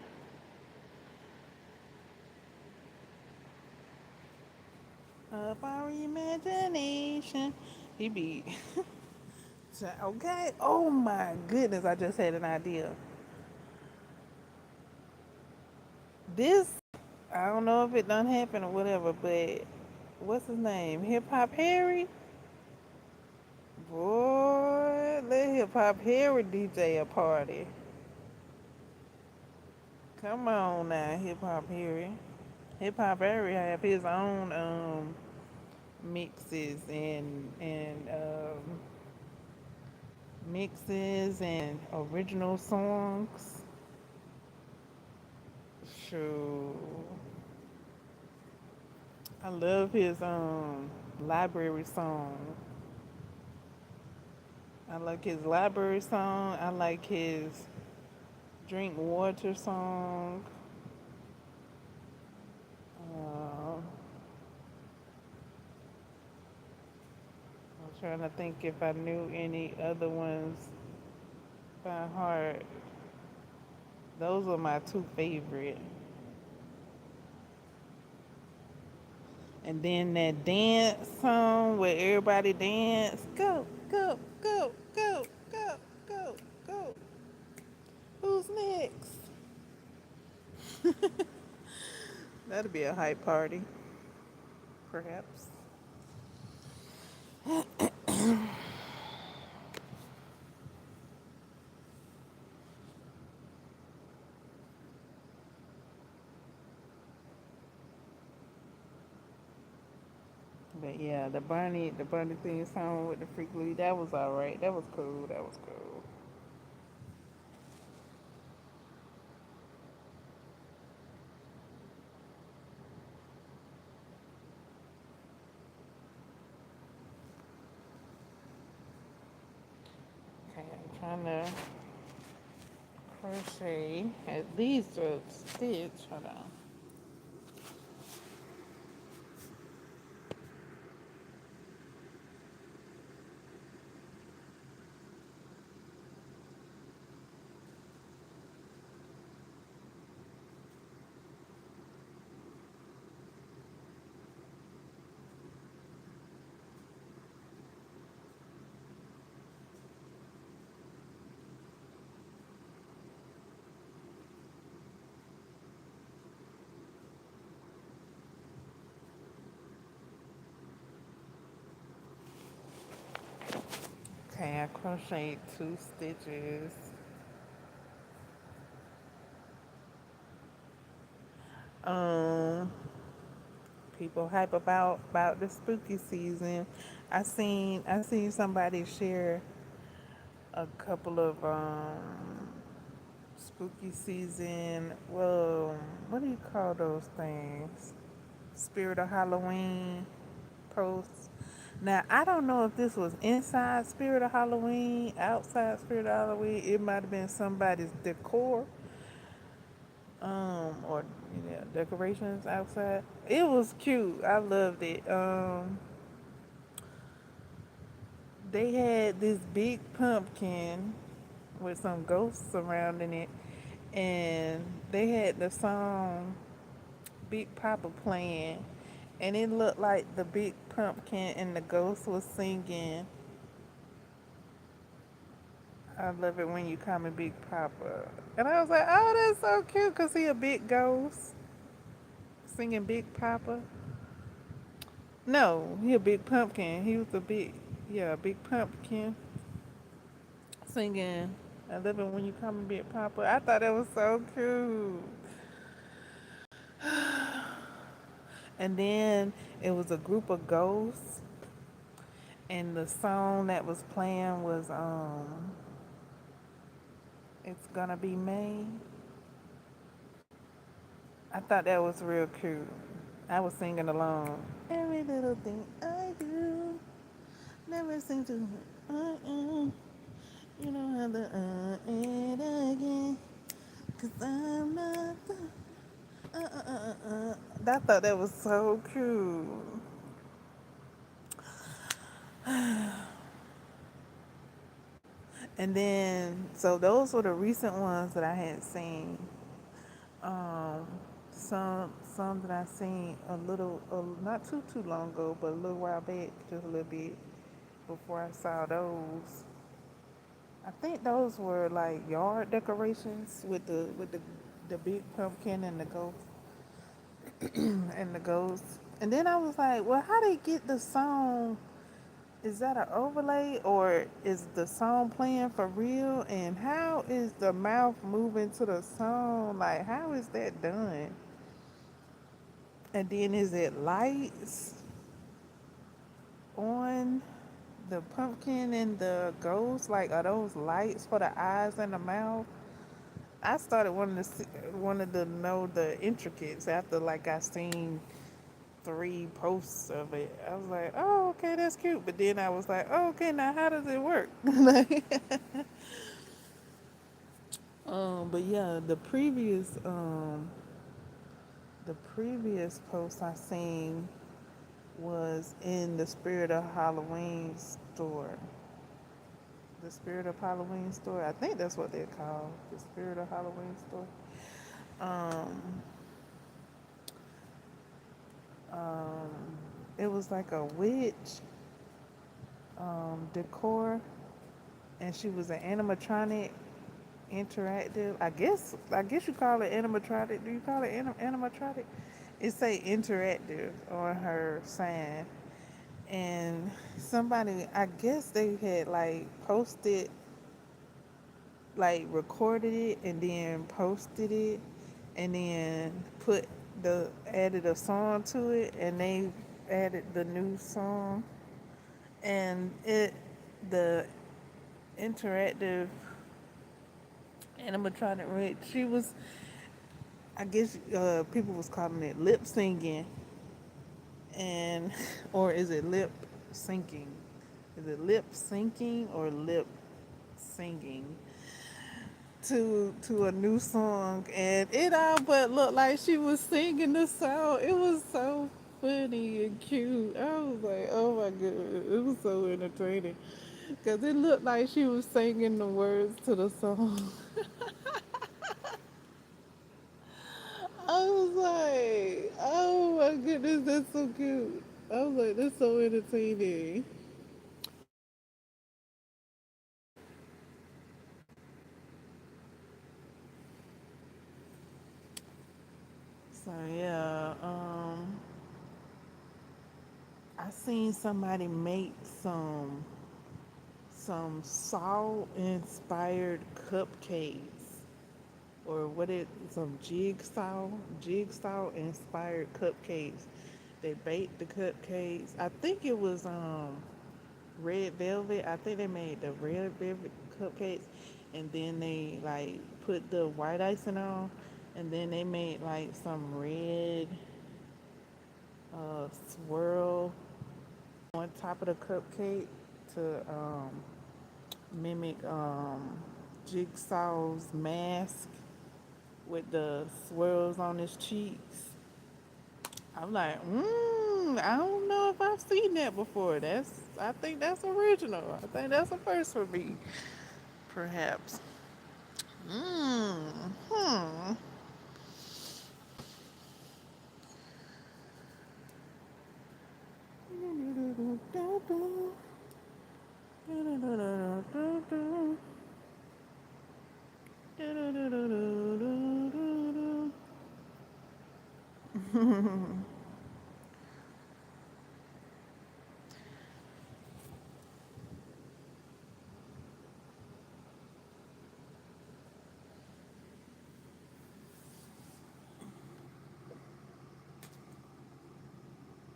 Up our imagination. He be. Okay. Oh my goodness. I just had an idea. This, I don't know if it done happened or whatever, but what's his name? Hip Hop Harry? Boy, let Hip Hop Harry DJ a party. Come on now, Hip Hop Harry. Hip Hop Harry have his own mixes and mixes and original songs. Sure. I love his library song. I like his library song. I like his drink water song. I'm trying to think if I knew any other ones by heart. Those are my two favorite. And then that dance song where everybody dance. Go, go, go, go, go, go, go. Who's next? That'll be a hype party, perhaps. But yeah, the Barney theme song with the Freak Louie, that was alright. That was cool. That was cool. Okay, I'm trying to crochet at least a stitch. Hold on. Okay, I crocheted 2 stitches. Um, People hype about the spooky season. I seen somebody share a couple of Spooky season. Well, what do you call those things? Spirit of Halloween posts. Now, I don't know if this was inside Spirit of Halloween, outside Spirit of Halloween. It might have been somebody's decor, or decorations outside. It was cute. I loved it. They had this big pumpkin with some ghosts surrounding it, and they had the song Big Papa playing, and it looked like the big pumpkin and the ghost was singing. I love it when you call me Big Papa. And I was like, oh, that's so cute because he a big ghost singing Big Papa. No, he a big pumpkin. He was a big, yeah, big pumpkin singing. I love it when you call me Big Papa. I thought that was so cute. And then it was a group of ghosts, and the song that was playing was "It's Gonna Be May." I thought that was real cute. I was singing along. Every little thing I do never seems to. You know how to it again. Cause I'm not the. I thought that was so cute. And then, so those were the recent ones that I had seen. Um, some that I seen a little, not too long ago, but a little while back, just a little bit before I saw those. I think those were like yard decorations with the big pumpkin and the ghost and the ghost. And then I was like, well, how they get the song? Is that an overlay or is the song playing for real? And how is the mouth moving to the song? Like, how is that done? And then is it lights on the pumpkin and the ghost? Like, are those lights for the eyes and the mouth? I started wanted to know the intricacies after like I seen 3 posts of it. I was like, oh, okay, that's cute. But then I was like, oh, okay, now how does it work? Like, but yeah, the previous post I seen was in the Spirit of Halloween store. The Spirit of Halloween store. I think that's what they're called. The Spirit of Halloween store. Um, um, it was like a witch decor, and she was an animatronic interactive. I guess you call it animatronic. Do you call it animatronic? It say interactive on her sign, and somebody, I guess they had like posted, like recorded it and then posted it, and then put the added a song to it, and they added the new song, and the interactive animatronic, right? She was, I guess, people was calling it lip singing, and or is it lip syncing? Is it lip syncing or lip singing to a new song? And it all but looked like she was singing the song. It was so funny and cute. I was like, oh my god, it was so entertaining because it looked like she was singing the words to the song. I was like, oh my goodness, that's so cute. I was like, that's so entertaining. So yeah, I seen somebody make some salt inspired cupcakes, or what it some jigsaw inspired cupcakes. They baked the cupcakes. I think it was red velvet. I think they made the red velvet cupcakes, and then they like put the white icing on, and then they made like some red swirl on top of the cupcake to mimic Jigsaw's mask with the swirls on his cheeks. I'm like, I don't know if I've seen that before. I think that's original. I think that's a first for me, perhaps. Mmm. Hmm.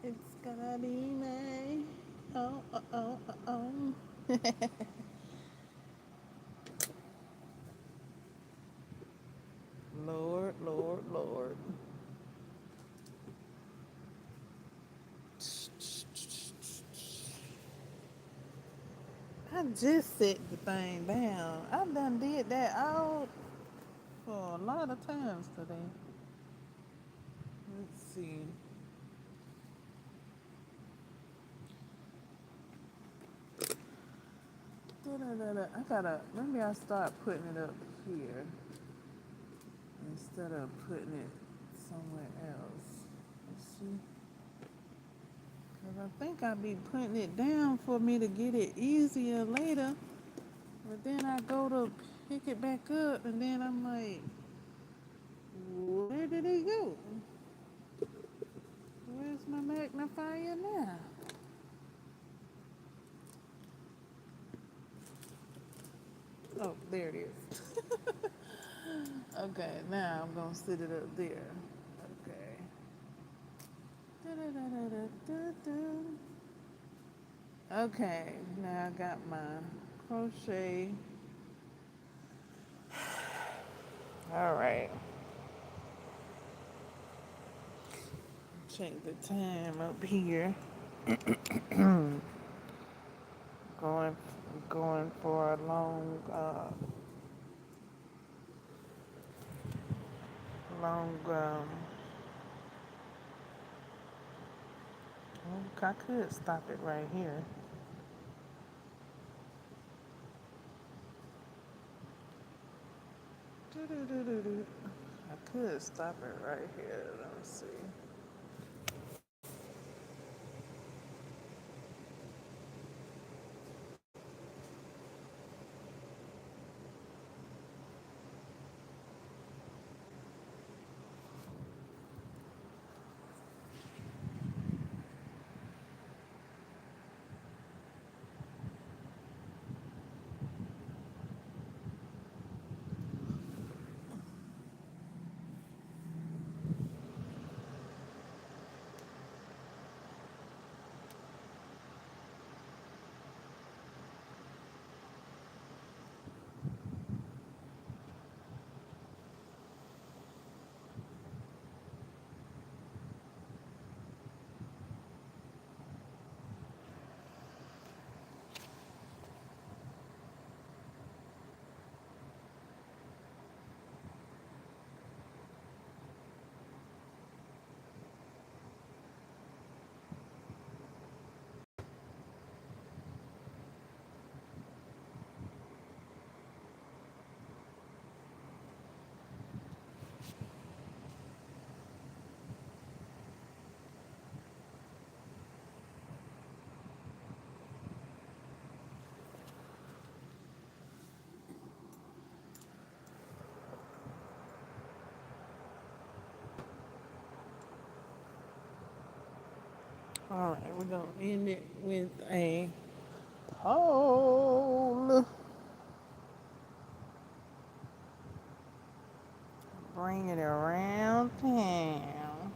It's gonna be May. Oh, oh, oh, oh, oh. Lord, Lord, Lord. I just set the thing down. I done did that out for a lot of times today. Let's see. Da-da-da-da. maybe I start putting it up here instead of putting it somewhere else. Let's see. Because I think I'll be putting it down for me to get it easier later. But then I go to pick it back up and then I'm like, where did it go? Where's my magnifier now? Oh, there it is. Okay, now I'm gonna sit it up there. Okay. Da-da-da-da-da-da-da. Okay, now I got my crochet. All right. Check the time up here. Going, going for a long. I could stop it right here. I could stop it right here. Let me see. All right, we're gonna end it with a hole. Bring it around town.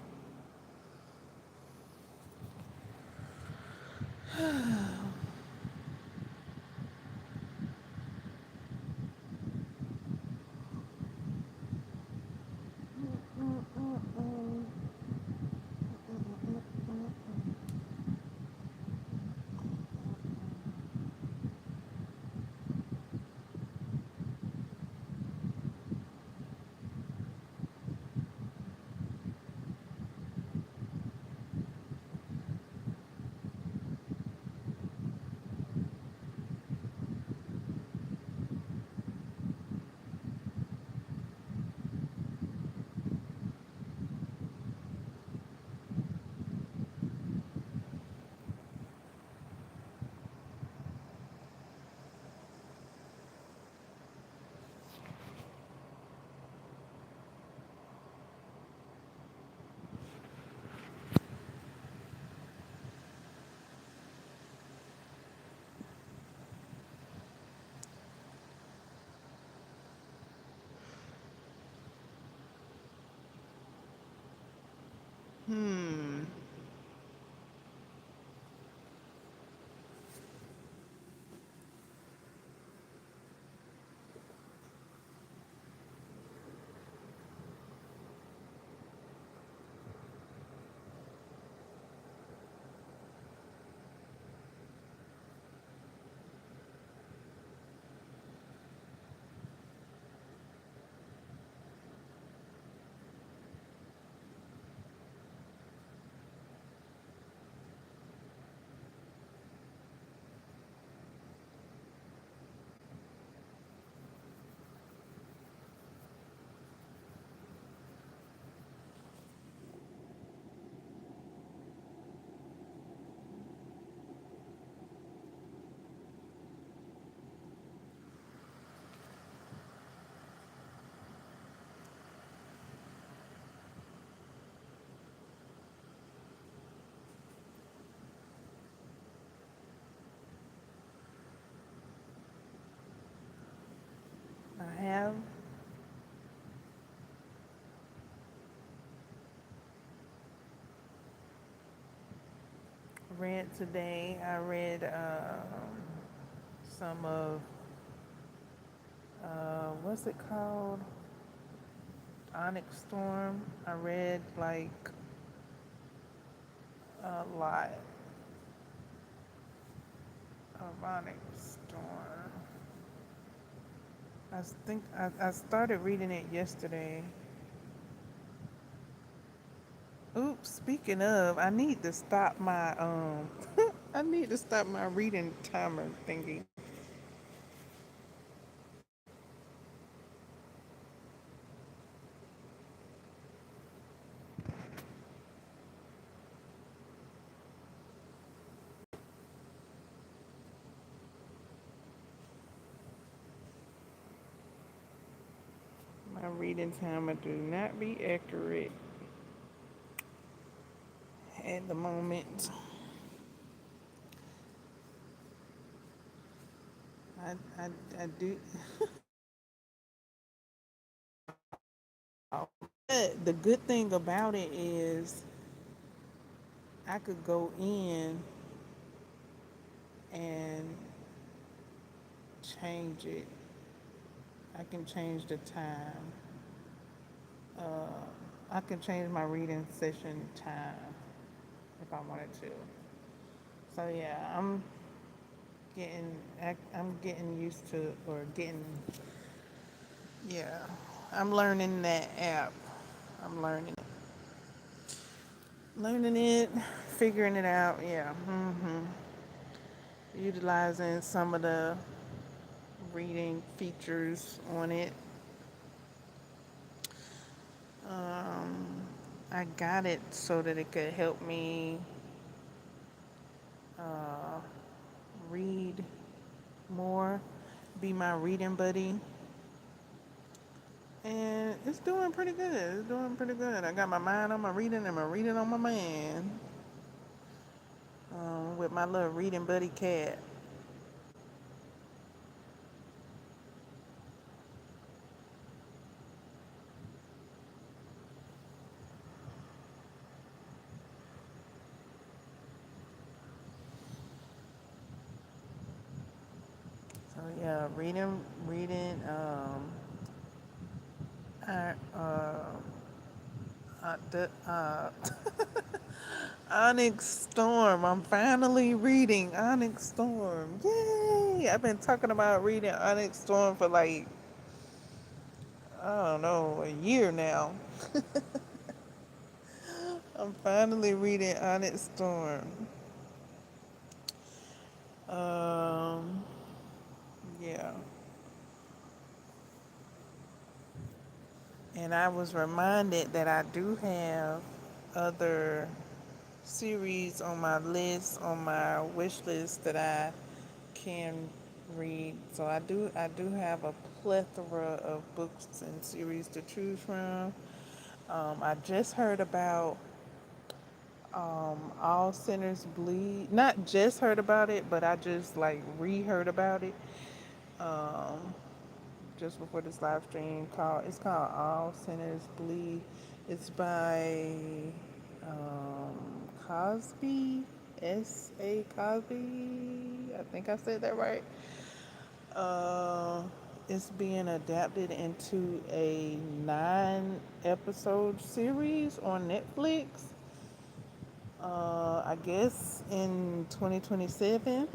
read today. I read some of what's it called? Onyx Storm. I read like a lot of Onyx Storm. I started reading it yesterday. Oops, speaking of, I need to stop my I need to stop my reading timer thingy. My reading timer do not be accurate at the moment. I do. But the good thing about it is I could go in and change it. I can change the time. Uh, I can change my reading session time if I wanted to. So yeah, getting I'm getting used to or getting yeah. I'm learning that app. I'm learning it, figuring it out. Yeah. Utilizing some of the reading features on it. Um, I got it so that it could help me uh, read more, be my reading buddy. And it's doing pretty good. It's doing pretty good. I got my mind on my reading and my reading on my man. With my little reading buddy cat. So yeah, reading. I, Onyx Storm. I'm finally reading Onyx Storm. Yay! I've been talking about reading Onyx Storm for like, I don't know, a year now. I'm finally reading Onyx Storm. Um, yeah. And I was reminded that I do have other series on my list, on my wish list that I can read. So I do have a plethora of books and series to choose from. I just heard about All Sinners Bleed. Not just heard about it, but I just like re-heard about it um, just before this live stream. It's called All Sinners Bleed. It's by um, Cosby, S.A. Cosby. I think I said that right. Uh, it's being adapted into a 9 episode series on Netflix. I guess in 2027.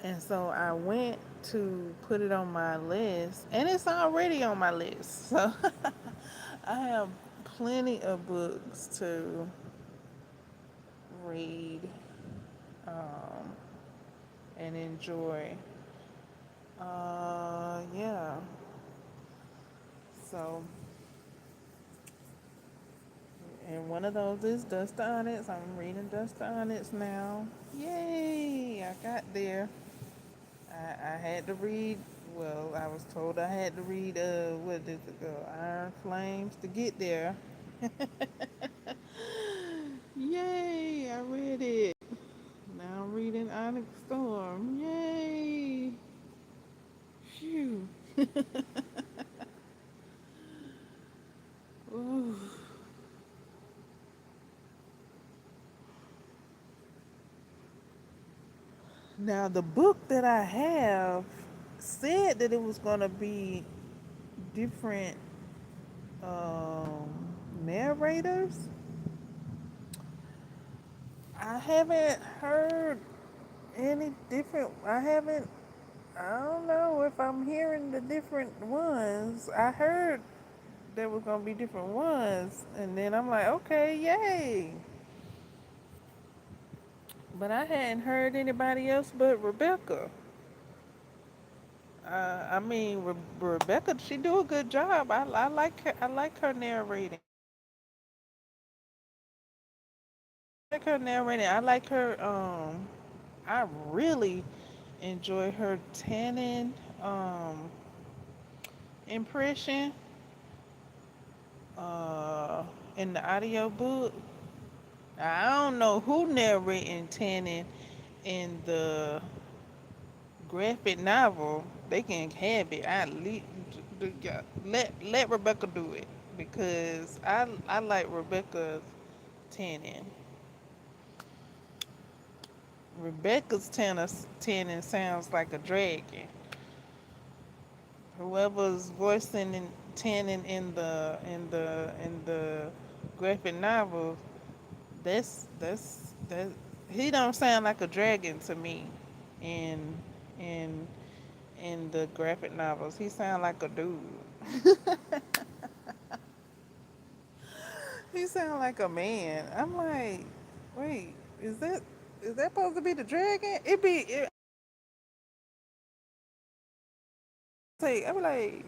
And so I went to put it on my list, and it's already on my list. So I have plenty of books to read um, and enjoy. Yeah. So, and one of those is Dust to Onyx. I'm reading Dust to Onyx now. Yay! I got there. I had to read. Well, I was told I had to read. What is it called? Iron Flames to get there. Yay! I read it. Now I'm reading Onyx Storm. Yay! Phew. Ooh. Now, the book that I have said that it was going to be different narrators. I haven't heard any different. I haven't. I don't know if I'm hearing the different ones. I heard there was gonna be different ones, and then I'm like, okay, yay! But I hadn't heard anybody else but Rebecca. I mean, Rebecca, she do a good job. I like her. I like her narrating. I like her narrating. I like her. I really enjoy her tannin impression uh, in the audio book. I don't know who narrating tannin in the graphic novel. They can have it. Let Rebecca do it because I like Rebecca's tannin. Rebecca's tannin sounds like a dragon. Whoever's voicing tannin in the graphic novel, that he don't sound like a dragon to me. In in in the graphic novels, he sound like a dude. He sound like a man. I'm like, wait, is that supposed to be the dragon? I'm like,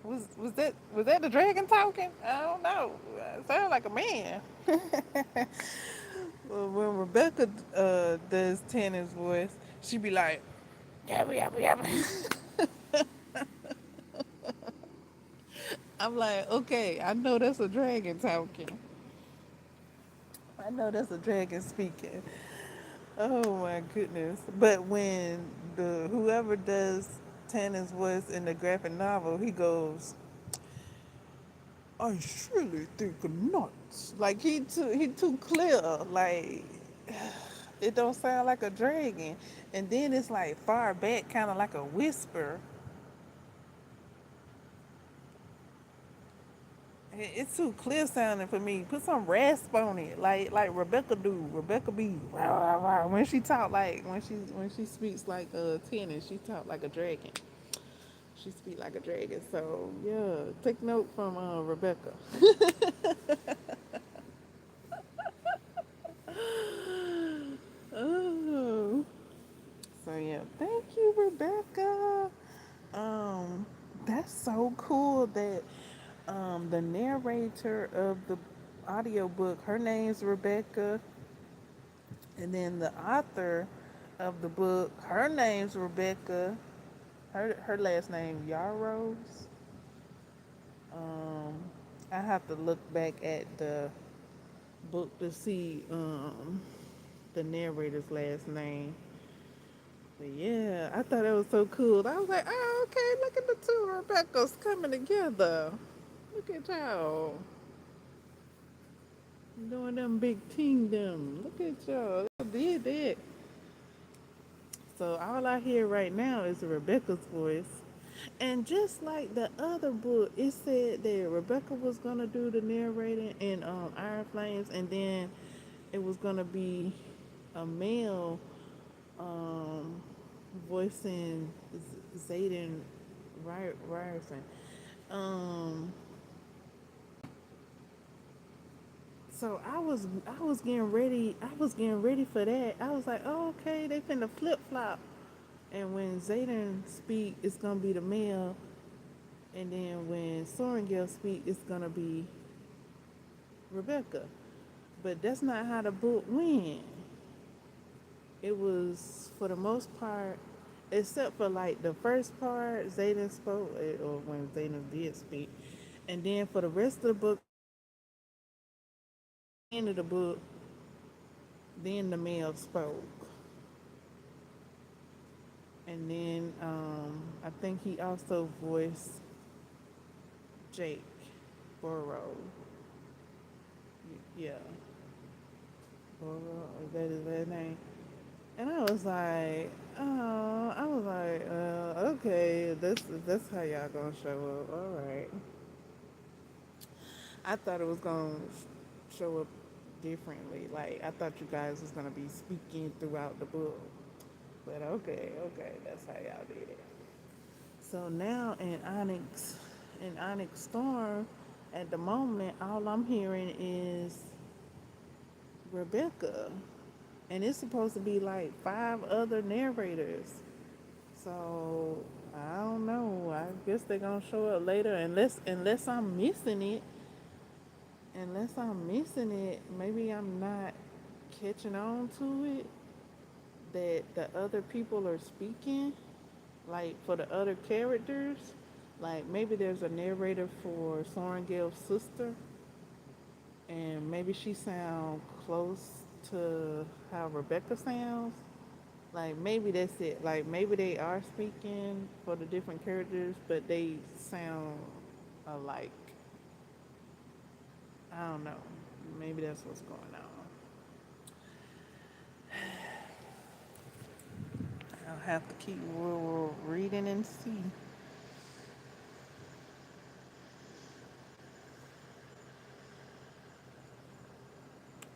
was that the dragon talking? I don't know. It sound like a man. Well, when Rebecca does Tannen's voice, she be like, yabba yabba yabba. I'm like, okay, I know that's a dragon talking. I know that's a dragon speaking. Oh my goodness! But when the whoever does Tannen's voice in the graphic novel, he goes, "I surely think not." Like he too clear. Like it don't sound like a dragon, and then it's like far back, kind of like a whisper. It's too clear sounding for me. Put some rasp on it, like Rebecca do. Rebecca be rah, rah, rah. When she talk like when she speaks like tennis, she talk like a dragon. She speak like a dragon. So yeah, take note from Rebecca. Oh, so yeah, thank you, Rebecca. Um, that's so cool that the narrator of the audiobook, her name's Rebecca, and then the author of the book, her name's Rebecca. Her last name Yarrows. Um, I have to look back at the book to see the narrator's last name. But yeah, I thought it was so cool. I was like, oh, okay, look at the two Rebecca's coming together. Look at y'all doing them big kingdom. Look at y'all. Y'all did that. So all I hear right now is Rebecca's voice. And just like the other book, it said that Rebecca was gonna do the narrating in Iron Flames, and then it was gonna be a male um, voicing Zayden Ryerson. Um, so I was getting ready for that. I was like, oh, okay, they finna flip flop. And when Zayden speak, it's gonna be the male, and then when Sorengale speak, it's gonna be Rebecca. But that's not how the book went. It was for the most part, except for like the first part, Zayden spoke, or when Zayden did speak, and then for the rest of the book, end of the book, then the male spoke, and then I think he also voiced Jake Burrow. Yeah, Burrow. Is that his last name? And I was like, oh, I was like, okay, this how y'all gonna show up. All right. I thought it was gonna show up differently. Like I thought you guys was gonna be speaking throughout the book. But okay, okay, that's how y'all did it. So now in Onyx Storm, at the moment, all I'm hearing is Rebecca, and it's supposed to be like five other narrators. So I don't know. I guess they're gonna show up later, unless I'm missing it. Unless I'm missing it, maybe I'm not catching on to it that the other people are speaking, like for the other characters. Like maybe there's a narrator for Soren Gale's sister, and maybe she sounds close to how Rebecca sounds. Like maybe that's it. Like maybe they are speaking for the different characters, but they sound alike. I don't know. Maybe that's what's going on. I'll have to keep reading and see.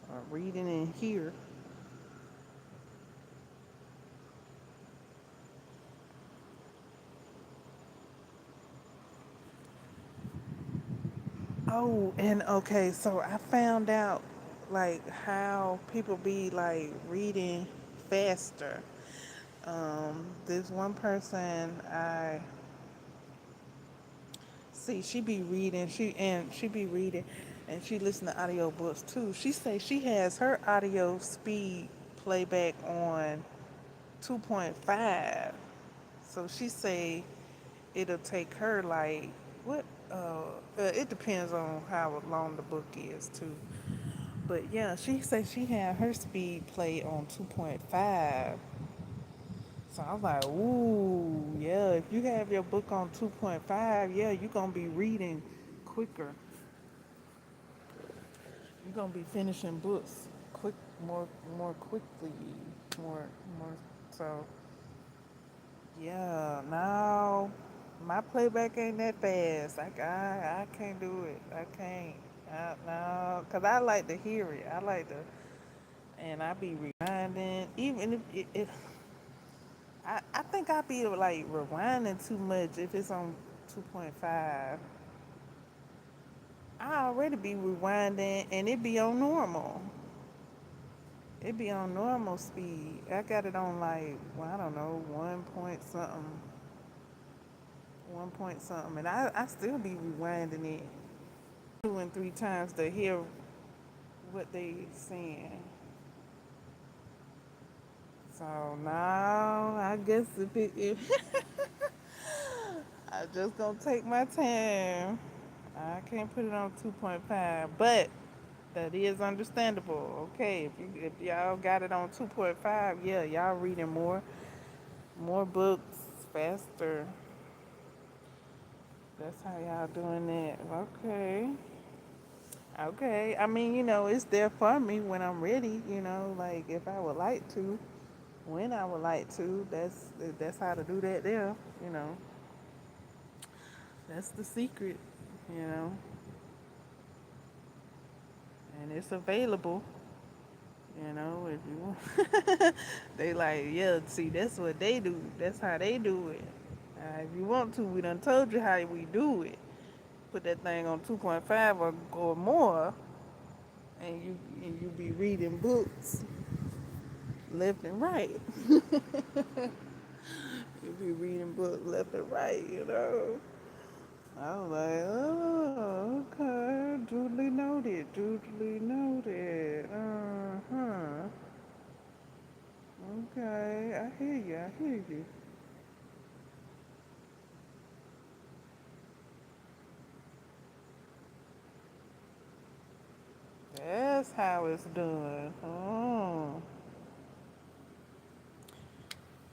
Or reading and hear. Oh, and okay, so I found out like how people be like reading faster. This one person I see, she be reading, and she listen to audiobooks too. She say she has her audio speed playback on 2.5. So she say it'll take her like what? It depends on how long the book is too. But yeah, she said she had her speed play on 2.5. So I was like, ooh, yeah, if you have your book on 2.5, yeah, you're going to be reading quicker. You're going to be finishing books quick, more quickly, more, more. So yeah, now my playback ain't that fast. I can't do it. I can't. No, because I like to hear it. I like to, and I be rewinding. Even if I think I be like rewinding too much if it's on 2.5. I already be rewinding and it be on normal. It be on normal speed. I got it on like, well, I don't know, 1 point something. And I still be rewinding it 2 and 3 times to hear what they saying. So now I guess if I just gonna take my time. I can't put it on 2.5, but that is understandable. Okay, if y'all got it on 2.5, yeah, y'all reading more books faster. That's how y'all doing that. Okay. Okay. I mean, it's there for me when I'm ready, like if I would like to, when I would like to. That's how to do that there, you know. That's the secret, you know. And it's available. If you want. They like, yeah, see, that's what they do. That's how they do it. If you want to, we done told you how we do it. Put that thing on 2.5 or more, and you be reading books left and right. You be reading books left and right. I was like, oh, okay, duly noted, duly noted. Uh-huh. Okay, I hear you, I hear you. That's how it's done. Oh,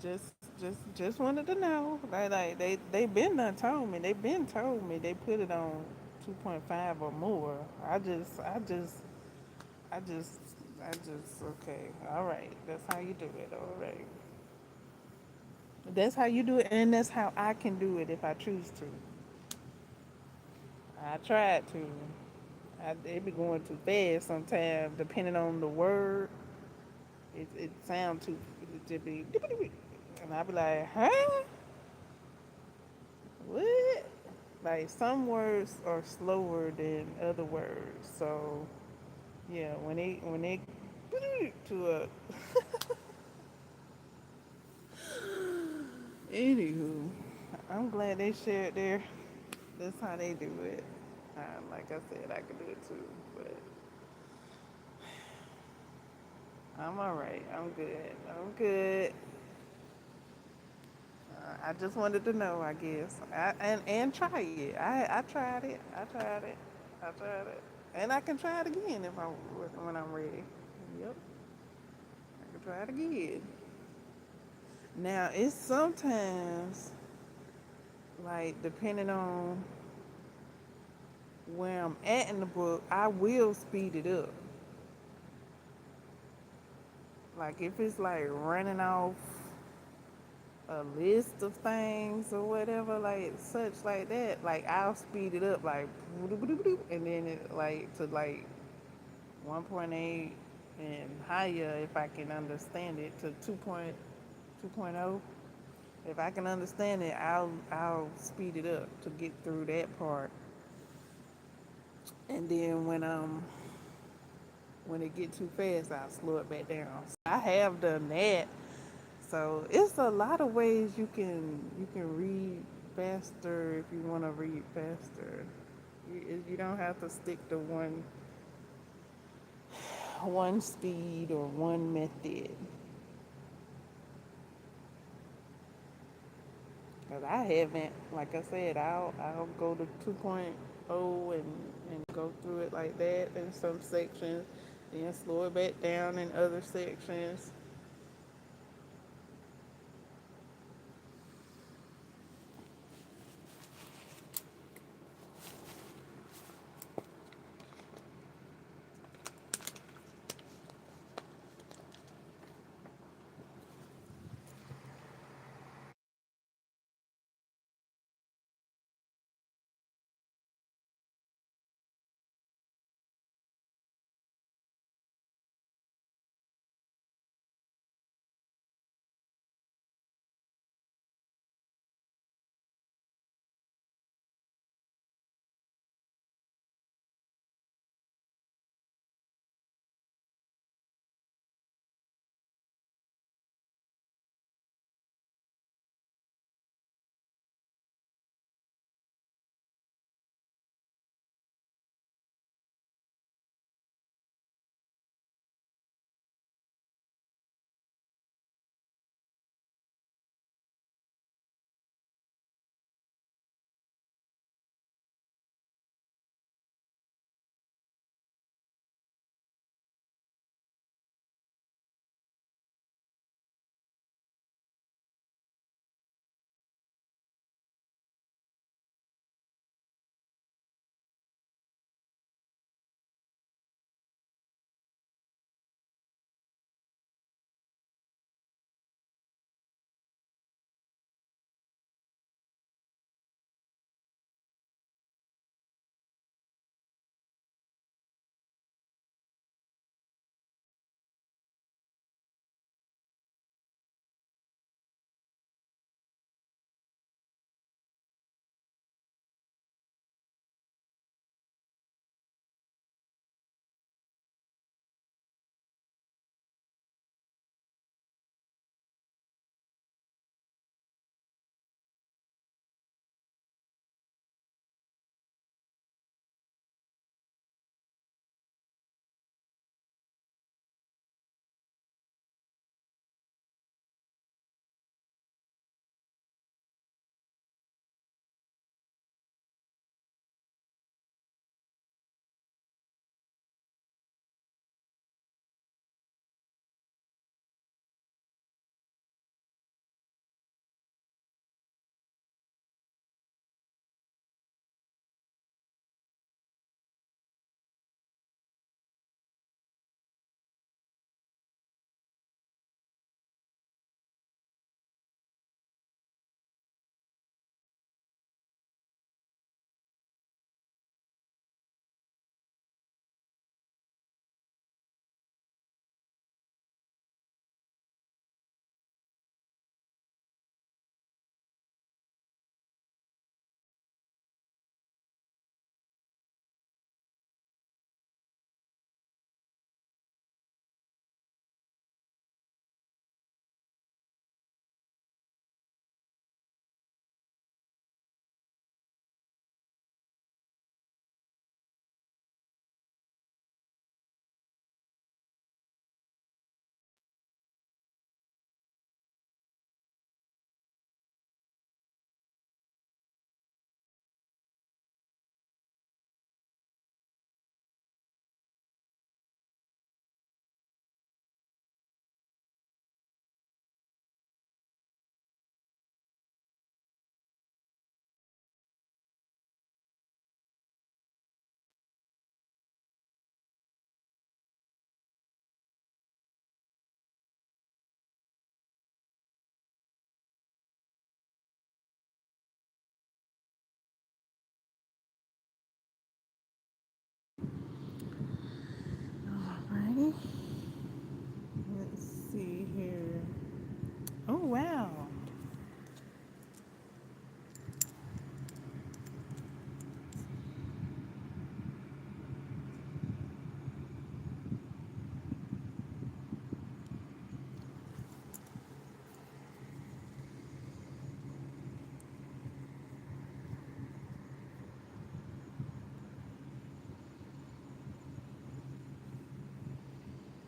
just wanted to know. Like they been done told me. They been told me they put it on 2.5 or more. I just I just okay. All right. That's how you do it. All right. That's how you do it, and that's how I can do it if I choose to. I tried to. It be going too fast sometimes, depending on the word. It sounds too. It just be, and I be like, huh? What? Like some words are slower than other words. So yeah, when they to a anywho, I'm glad they shared their. That's how they do it. Like I said, I could do it too, but I'm all right. I'm good. I'm good. I just wanted to know, I guess, and try it. I tried it. I tried it. I tried it, and I can try it again if I when I'm ready. Yep, I can try it again. Now it's sometimes like depending on where I'm at in the book, I will speed it up. Like if it's like running off a list of things or whatever, like such like that, like I'll speed it up like and then it like to like 1.8 and higher if I can understand it to 2.0. If I can understand it, I'll speed it up to get through that part. And then when it get too fast, I'll slow it back down. So I have done that. So it's a lot of ways you can read faster if you want to read faster. You don't have to stick to one speed or one method. Cause I haven't, like I said, I'll go to 2.0 and go through it like that in some sections, then slow it back down in other sections.